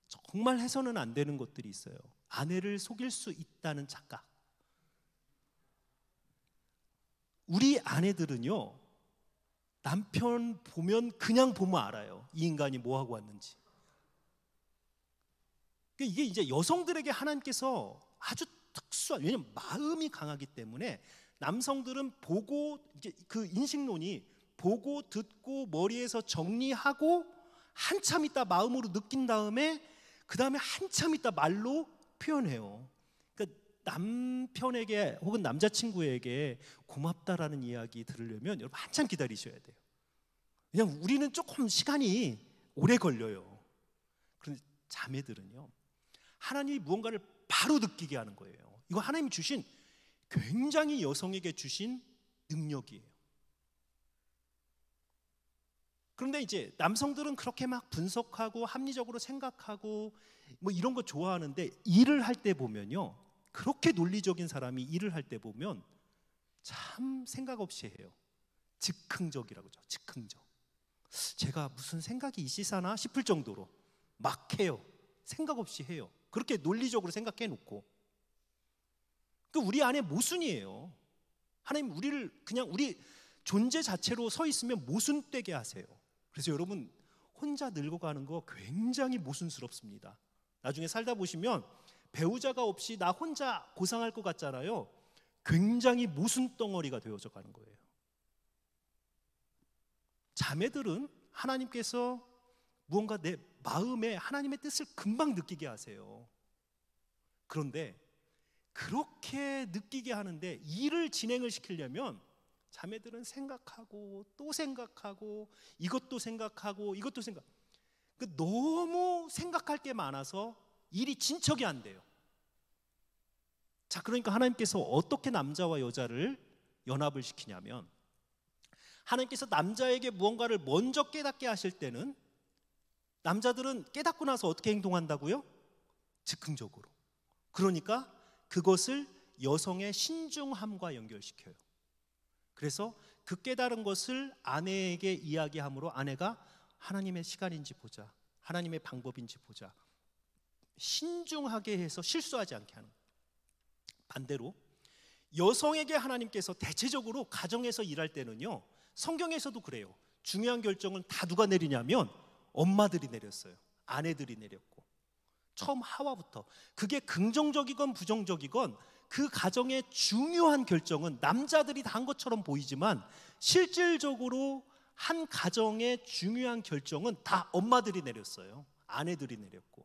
정말 해서는 안 되는 것들이 있어요. 아내를 속일 수 있다는 착각. 우리 아내들은요, 남편 보면 그냥 보면 알아요. 이 인간이 뭐 하고 왔는지. 이게 이제 여성들에게 하나님께서 아주 특수한, 왜냐면 마음이 강하기 때문에 남성들은 보고, 이제 그 인식론이 보고 듣고 머리에서 정리하고 한참 있다 마음으로 느낀 다음에 그 다음에 한참 있다 말로 표현해요. 그러니까 남편에게 혹은 남자친구에게 고맙다라는 이야기 들으려면 여러분 한참 기다리셔야 돼요. 그냥 우리는 조금 시간이 오래 걸려요. 그런데 자매들은요, 하나님이 무언가를 바로 느끼게 하는 거예요. 이거 하나님이 주신, 굉장히 여성에게 주신 능력이에요. 그런데 이제 남성들은 그렇게 막 분석하고 합리적으로 생각하고 뭐 이런 거 좋아하는데, 일을 할 때 보면요, 그렇게 논리적인 사람이 일을 할 때 보면 참 생각 없이 해요. 즉흥적이라고 하죠. 즉흥적. 제가 무슨 생각이 있으시나 싶을 정도로 막 해요. 생각 없이 해요. 그렇게 논리적으로 생각해 놓고. 그 우리 안에 모순이에요. 하나님 우리를 그냥 우리 존재 자체로 서 있으면 모순되게 하세요. 그래서 여러분, 혼자 늙어가는 거 굉장히 모순스럽습니다. 나중에 살다 보시면 배우자가 없이 나 혼자 고상할 것 같잖아요. 굉장히 모순 덩어리가 되어져 가는 거예요. 자매들은 하나님께서 무언가 내 마음에 하나님의 뜻을 금방 느끼게 하세요. 그런데 그렇게 느끼게 하는데 일을 진행을 시키려면 자매들은 생각하고 또 생각하고 이것도 생각하고 이것도 생각, 너무 생각할 게 많아서 일이 진척이 안 돼요. 자, 그러니까 하나님께서 어떻게 남자와 여자를 연합을 시키냐면, 하나님께서 남자에게 무언가를 먼저 깨닫게 하실 때는 남자들은 깨닫고 나서 어떻게 행동한다고요? 즉흥적으로. 그러니까 그것을 여성의 신중함과 연결시켜요. 그래서 그 깨달은 것을 아내에게 이야기함으로 아내가 하나님의 시간인지 보자, 하나님의 방법인지 보자, 신중하게 해서 실수하지 않게 하는 거예요. 반대로 여성에게 하나님께서 대체적으로 가정에서 일할 때는요, 성경에서도 그래요. 중요한 결정은 다 누가 내리냐면 엄마들이 내렸어요. 아내들이 내렸고, 처음 하와부터. 그게 긍정적이건 부정적이건 그 가정의 중요한 결정은 남자들이 다 한 것처럼 보이지만 실질적으로 한 가정의 중요한 결정은 다 엄마들이 내렸어요. 아내들이 내렸고,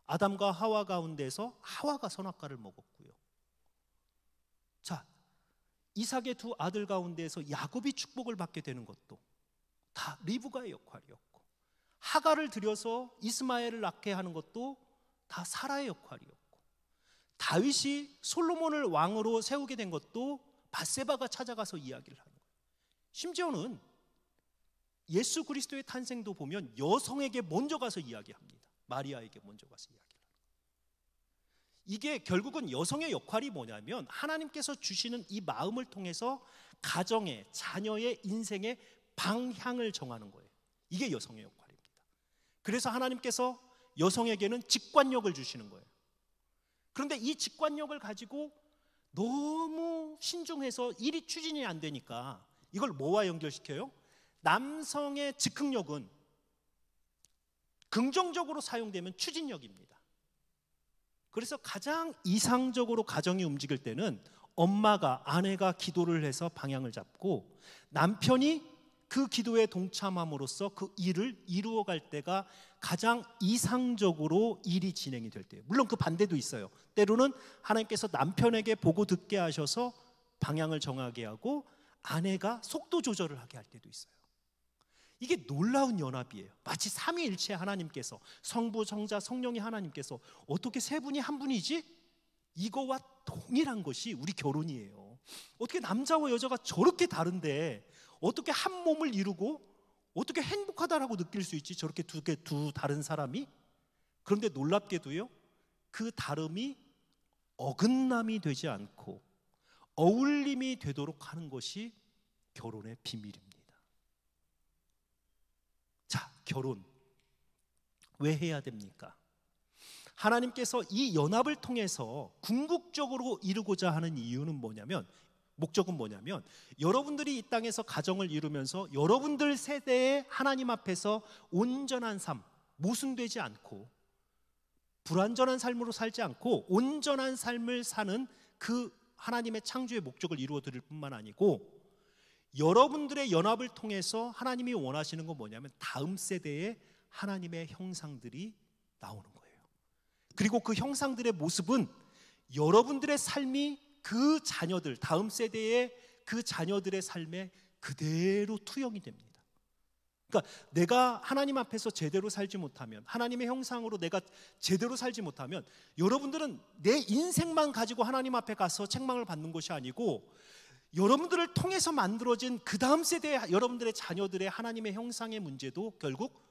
아담과 하와 가운데서 하와가 선악과를 먹었고요. 자, 이삭의 두 아들 가운데에서 야곱이 축복을 받게 되는 것도 다 리브가의 역할이었고, 하가를 들여서 이스마엘을 낳게 하는 것도 다 사라의 역할이었고, 다윗이 솔로몬을 왕으로 세우게 된 것도 밧세바가 찾아가서 이야기를 하는 거예요. 심지어는 예수 그리스도의 탄생도 보면 여성에게 먼저 가서 이야기합니다. 마리아에게 먼저 가서 이야기를 하는 거예요. 이게 결국은 여성의 역할이 뭐냐면 하나님께서 주시는 이 마음을 통해서 가정의, 자녀의 인생의 방향을 정하는 거예요. 이게 여성의 역할입니다. 그래서 하나님께서 여성에게는 직관력을 주시는 거예요. 그런데 이 직관력을 가지고 너무 신중해서 일이 추진이 안 되니까 이걸 뭐와 연결시켜요? 남성의 즉흥력은 긍정적으로 사용되면 추진력입니다. 그래서 가장 이상적으로 가정이 움직일 때는 엄마가, 아내가 기도를 해서 방향을 잡고 남편이 그 기도에 동참함으로써 그 일을 이루어갈 때가 가장 이상적으로 일이 진행이 될 때예요. 물론 그 반대도 있어요. 때로는 하나님께서 남편에게 보고 듣게 하셔서 방향을 정하게 하고 아내가 속도 조절을 하게 할 때도 있어요. 이게 놀라운 연합이에요. 마치 삼위일체 하나님께서, 성부, 성자, 성령이 하나님께서 어떻게 세 분이 한 분이지? 이거와 동일한 것이 우리 결혼이에요. 어떻게 남자와 여자가 저렇게 다른데 어떻게 한 몸을 이루고 어떻게 행복하다라고 느낄 수 있지? 저렇게 두 다른 사람이? 그런데 놀랍게도요, 그 다름이 어긋남이 되지 않고 어울림이 되도록 하는 것이 결혼의 비밀입니다. 자, 결혼 왜 해야 됩니까? 하나님께서 이 연합을 통해서 궁극적으로 이루고자 하는 이유는 뭐냐면, 목적은 뭐냐면, 여러분들이 이 땅에서 가정을 이루면서 여러분들 세대에 하나님 앞에서 온전한 삶, 모순되지 않고 불완전한 삶으로 살지 않고 온전한 삶을 사는 그 하나님의 창조의 목적을 이루어 드릴 뿐만 아니고, 여러분들의 연합을 통해서 하나님이 원하시는 건 뭐냐면 다음 세대에 하나님의 형상들이 나오는 거예요. 그리고 그 형상들의 모습은 여러분들의 삶이 그 자녀들, 다음 세대의 그 자녀들의 삶에 그대로 투영이 됩니다. 그러니까 내가 하나님 앞에서 제대로 살지 못하면, 하나님의 형상으로 내가 제대로 살지 못하면, 여러분들은 내 인생만 가지고 하나님 앞에 가서 책망을 받는 것이 아니고 여러분들을 통해서 만들어진 그 다음 세대의 여러분들의 자녀들의 하나님의 형상의 문제도 결국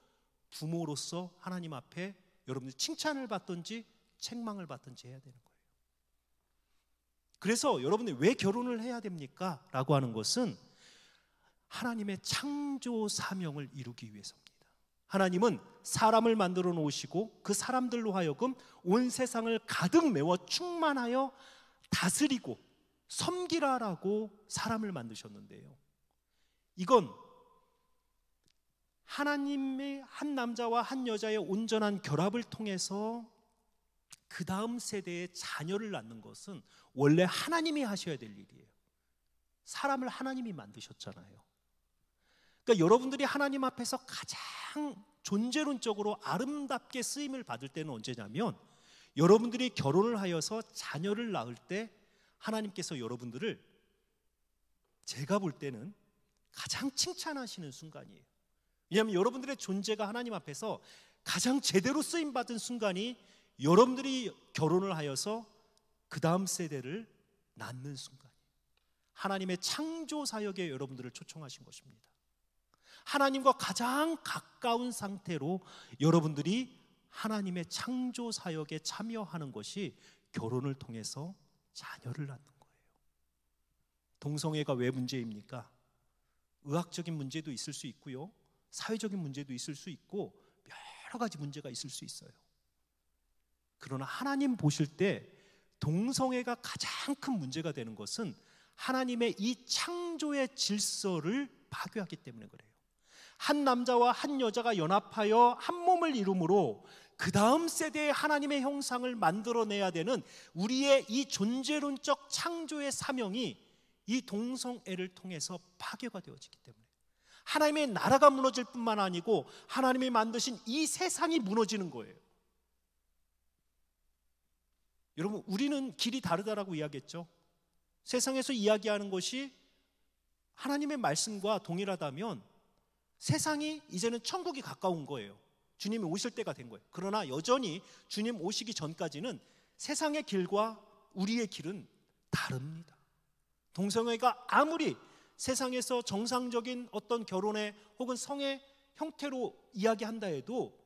부모로서 하나님 앞에 여러분들이 칭찬을 받든지 책망을 받든지 해야 되는 거예요. 그래서 여러분들이 왜 결혼을 해야 됩니까? 라고 하는 것은 하나님의 창조 사명을 이루기 위해서입니다. 하나님은 사람을 만들어 놓으시고 그 사람들로 하여금 온 세상을 가득 메워 충만하여 다스리고 섬기라라고 사람을 만드셨는데요, 이건 하나님의 한 남자와 한 여자의 온전한 결합을 통해서 그 다음 세대의 자녀를 낳는 것은 원래 하나님이 하셔야 될 일이에요. 사람을 하나님이 만드셨잖아요. 그러니까 여러분들이 하나님 앞에서 가장 존재론적으로 아름답게 쓰임을 받을 때는 언제냐면, 여러분들이 결혼을 하여서 자녀를 낳을 때 하나님께서 여러분들을, 제가 볼 때는 가장 칭찬하시는 순간이에요. 왜냐하면 여러분들의 존재가 하나님 앞에서 가장 제대로 쓰임받은 순간이 여러분들이 결혼을 하여서 그 다음 세대를 낳는 순간이에요. 하나님의 창조 사역에 여러분들을 초청하신 것입니다. 하나님과 가장 가까운 상태로 여러분들이 하나님의 창조 사역에 참여하는 것이 결혼을 통해서 자녀를 낳는 거예요. 동성애가 왜 문제입니까? 의학적인 문제도 있을 수 있고요, 사회적인 문제도 있을 수 있고, 여러 가지 문제가 있을 수 있어요. 그러나 하나님 보실 때 동성애가 가장 큰 문제가 되는 것은 하나님의 이 창조의 질서를 파괴하기 때문에 그래요. 한 남자와 한 여자가 연합하여 한 몸을 이룸으로 그 다음 세대의 하나님의 형상을 만들어내야 되는 우리의 이 존재론적 창조의 사명이 이 동성애를 통해서 파괴가 되어지기 때문에 하나님의 나라가 무너질 뿐만 아니고 하나님이 만드신 이 세상이 무너지는 거예요. 여러분, 우리는 길이 다르다라고 이야기했죠. 세상에서 이야기하는 것이 하나님의 말씀과 동일하다면 세상이 이제는 천국이 가까운 거예요. 주님이 오실 때가 된 거예요. 그러나 여전히 주님 오시기 전까지는 세상의 길과 우리의 길은 다릅니다. 동성애가 아무리 세상에서 정상적인 어떤 결혼의 혹은 성의 형태로 이야기한다 해도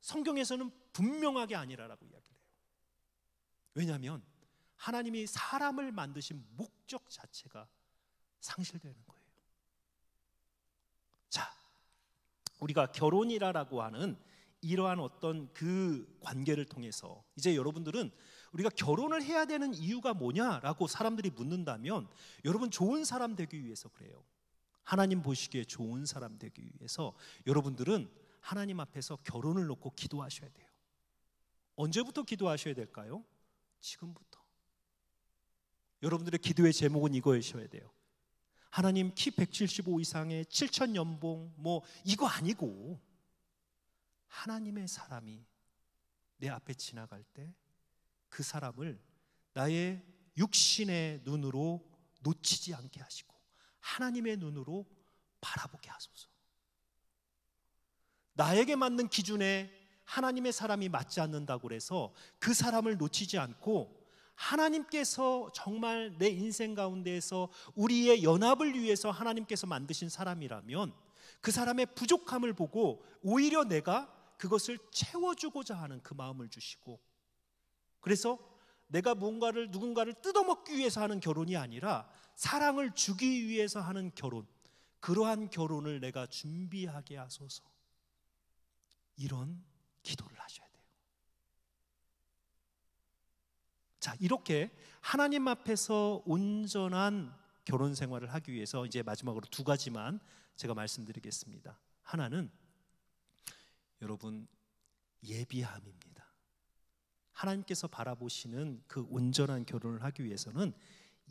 성경에서는 분명하게 아니라라고 이야기를 해요. 왜냐하면 하나님이 사람을 만드신 목적 자체가 상실되는 거예요. 자, 우리가 결혼이라고 하는 이러한 어떤 그 관계를 통해서 이제 여러분들은 우리가 결혼을 해야 되는 이유가 뭐냐라고 사람들이 묻는다면, 여러분 좋은 사람 되기 위해서 그래요. 하나님 보시기에 좋은 사람 되기 위해서 여러분들은 하나님 앞에서 결혼을 놓고 기도하셔야 돼요. 언제부터 기도하셔야 될까요? 지금부터. 여러분들의 기도의 제목은 이거이셔야 돼요. 하나님, 키 175 이상의 7천 연봉 이거 아니고 하나님의 사람이 내 앞에 지나갈 때 그 사람을 나의 육신의 눈으로 놓치지 않게 하시고 하나님의 눈으로 바라보게 하소서. 나에게 맞는 기준에 하나님의 사람이 맞지 않는다고 해서 그 사람을 놓치지 않고 하나님께서 정말 내 인생 가운데에서 우리의 연합을 위해서 하나님께서 만드신 사람이라면 그 사람의 부족함을 보고 오히려 내가 그것을 채워주고자 하는 그 마음을 주시고, 그래서 내가 누군가를 뜯어먹기 위해서 하는 결혼이 아니라 사랑을 주기 위해서 하는 결혼, 그러한 결혼을 내가 준비하게 하소서. 이런 기도를 하셔야 돼요. 자, 이렇게 하나님 앞에서 온전한 결혼 생활을 하기 위해서 이제 마지막으로 두 가지만 제가 말씀드리겠습니다. 하나는 여러분 예비함입니다. 하나님께서 바라보시는 그 온전한 결혼을 하기 위해서는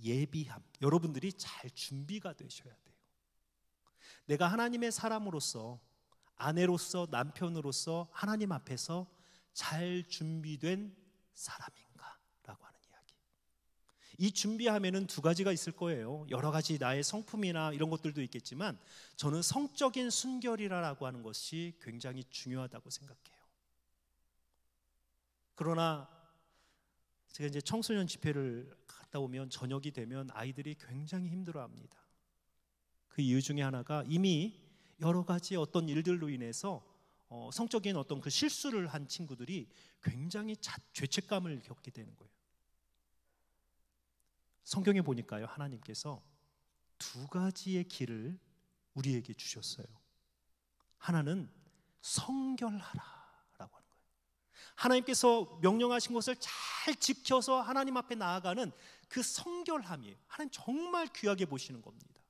예비함, 여러분들이 잘 준비가 되셔야 돼요. 내가 하나님의 사람으로서, 아내로서, 남편으로서 하나님 앞에서 잘 준비된 사람인가? 라고 하는 이야기. 이 준비함에는 두 가지가 있을 거예요. 여러 가지 나의 성품이나 이런 것들도 있겠지만 저는 성적인 순결이라고 하는 것이 굉장히 중요하다고 생각해요. 그러나 제가 이제 청소년 집회를 갔다 오면 저녁이 되면 아이들이 굉장히 힘들어합니다. 그 이유 중에 하나가 이미 여러 가지 어떤 일들로 인해서 성적인 어떤 그 실수를 한 친구들이 굉장히 죄책감을 겪게 되는 거예요. 성경에 보니까요, 하나님께서 두 가지의 길을 우리에게 주셨어요. 하나는 성결하라라고 하는 거예요. 하나님께서 명령하신 것을 잘 지켜서 하나님 앞에 나아가는 그 성결함이에요. 하나님 정말 귀하게 보시는 겁니다.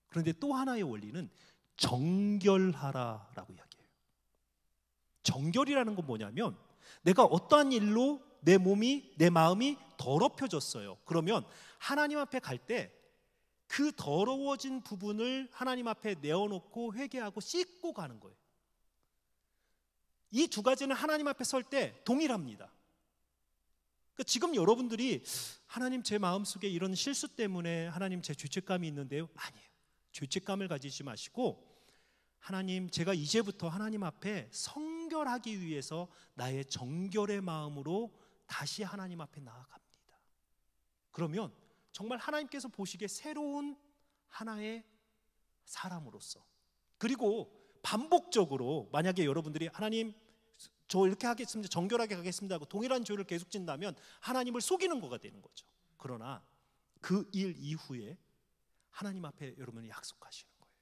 그런데 또 하나의 원리는 정결하라라고 이야기해요. 정결이라는 건 뭐냐면 내가 어떠한 일로 내 몸이, 내 마음이 더럽혀졌어요. 그러면 하나님 앞에 갈 때 그 더러워진 부분을 하나님 앞에 내어놓고 회개하고 씻고 가는 거예요. 이 두 가지는 하나님 앞에 설 때 동일합니다. 그러니까 지금 여러분들이 하나님 제 마음속에 이런 실수 때문에 하나님 제 죄책감이 있는데요. 아니에요. 죄책감을 가지지 마시고 하나님 제가 이제부터 하나님 앞에 성결하기 위해서 나의 정결의 마음으로 다시 하나님 앞에 나아갑니다. 그러면 정말 하나님께서 보시기에 새로운 하나의 사람으로서, 그리고 반복적으로 만약에 여러분들이 하나님 저 이렇게 하겠습니다, 정결하게 하겠습니다 하고 동일한 죄를 계속 짓는다면 하나님을 속이는 거가 되는 거죠. 그러나 그 일 이후에 하나님 앞에 여러분이 약속하시는 거예요.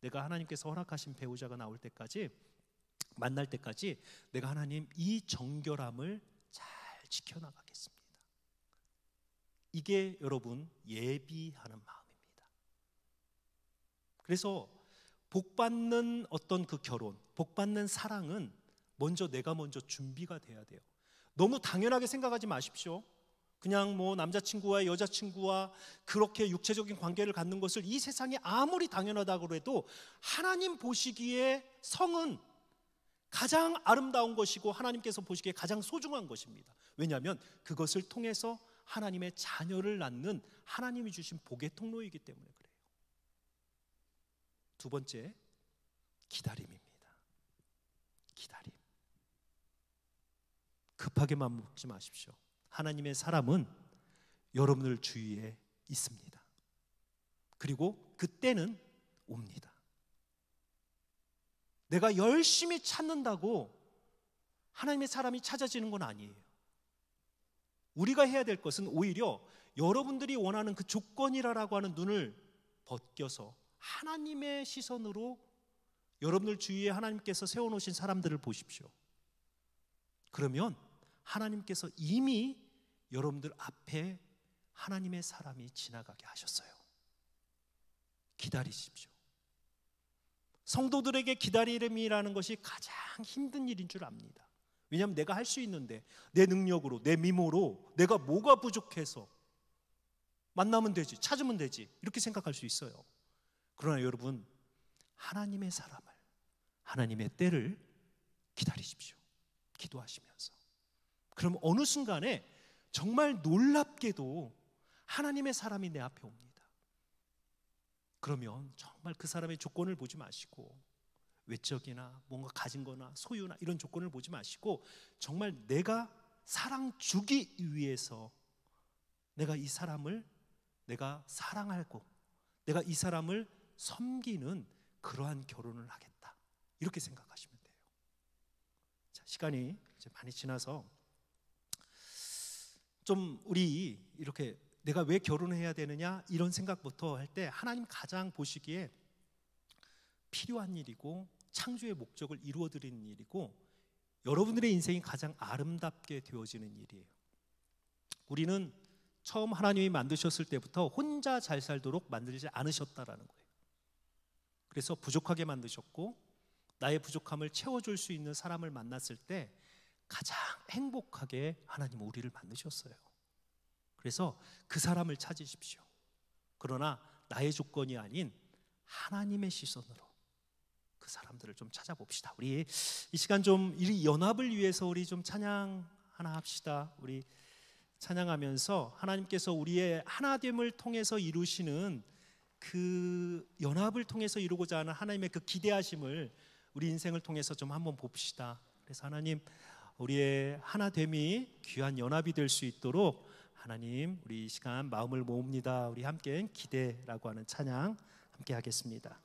내가 하나님께서 허락하신 배우자가 나올 때까지, 만날 때까지 내가 하나님 이 정결함을 잘 지켜나가겠습니다. 이게 여러분 예비하는 마음입니다. 그래서 복받는 어떤 그 결혼, 복받는 사랑은 내가 먼저 준비가 돼야 돼요. 너무 당연하게 생각하지 마십시오. 그냥 뭐 남자친구와 여자친구와 그렇게 육체적인 관계를 갖는 것을 이 세상이 아무리 당연하다고 해도 하나님 보시기에 성은 가장 아름다운 것이고 하나님께서 보시기에 가장 소중한 것입니다. 왜냐하면 그것을 통해서 하나님의 자녀를 낳는 하나님이 주신 복의 통로이기 때문에 그래요. 두 번째, 기다림입니다. 기다림. 급하게만 먹지 마십시오. 하나님의 사람은 여러분들 주위에 있습니다. 그리고 그때는 옵니다. 내가 열심히 찾는다고 하나님의 사람이 찾아지는 건 아니에요. 우리가 해야 될 것은 오히려 여러분들이 원하는 그 조건이라고 하는 눈을 벗겨서 하나님의 시선으로 여러분들 주위에 하나님께서 세워놓으신 사람들을 보십시오. 그러면 하나님께서 이미 여러분들 앞에 하나님의 사람이 지나가게 하셨어요. 기다리십시오. 성도들에게 기다림이라는 것이 가장 힘든 일인 줄 압니다. 왜냐하면 내가 할 수 있는데 내 능력으로, 내 미모로 내가 뭐가 부족해서 만나면 되지, 찾으면 되지 이렇게 생각할 수 있어요. 그러나 여러분, 하나님의 사람을, 하나님의 때를 기다리십시오. 기도하시면서. 그럼 어느 순간에 정말 놀랍게도 하나님의 사람이 내 앞에 옵니다. 그러면 정말 그 사람의 조건을 보지 마시고 외적이나 뭔가 가진 거나 소유나 이런 조건을 보지 마시고 정말 내가 사랑 주기 위해서 내가 이 사람을 내가 사랑하고 내가 이 사람을 섬기는 그러한 결혼을 하겠다, 이렇게 생각하시면 돼요. 자, 시간이 이제 많이 지나서 좀 우리 이렇게 내가 왜 결혼해야 되느냐 이런 생각부터 할 때 하나님 가장 보시기에 필요한 일이고 창조의 목적을 이루어드리는 일이고 여러분들의 인생이 가장 아름답게 되어지는 일이에요. 우리는 처음 하나님이 만드셨을 때부터 혼자 잘 살도록 만들지 않으셨다라는 거예요. 그래서 부족하게 만드셨고 나의 부족함을 채워줄 수 있는 사람을 만났을 때 가장 행복하게 하나님은 우리를 만드셨어요. 그래서 그 사람을 찾으십시오. 그러나 나의 조건이 아닌 하나님의 시선으로 그 사람들을 좀 찾아봅시다. 우리 이 시간 좀 이 연합을 위해서 우리 좀 찬양 하나 합시다. 우리 찬양하면서 하나님께서 우리의 하나됨을 통해서 이루시는 그 연합을 통해서 이루고자 하는 하나님의 그 기대하심을 우리 인생을 통해서 좀 한번 봅시다. 그래서 하나님, 우리의 하나됨이 귀한 연합이 될 수 있도록 하나님, 우리 이 시간 마음을 모읍니다. 우리 함께 기대라고 하는 찬양 함께 하겠습니다.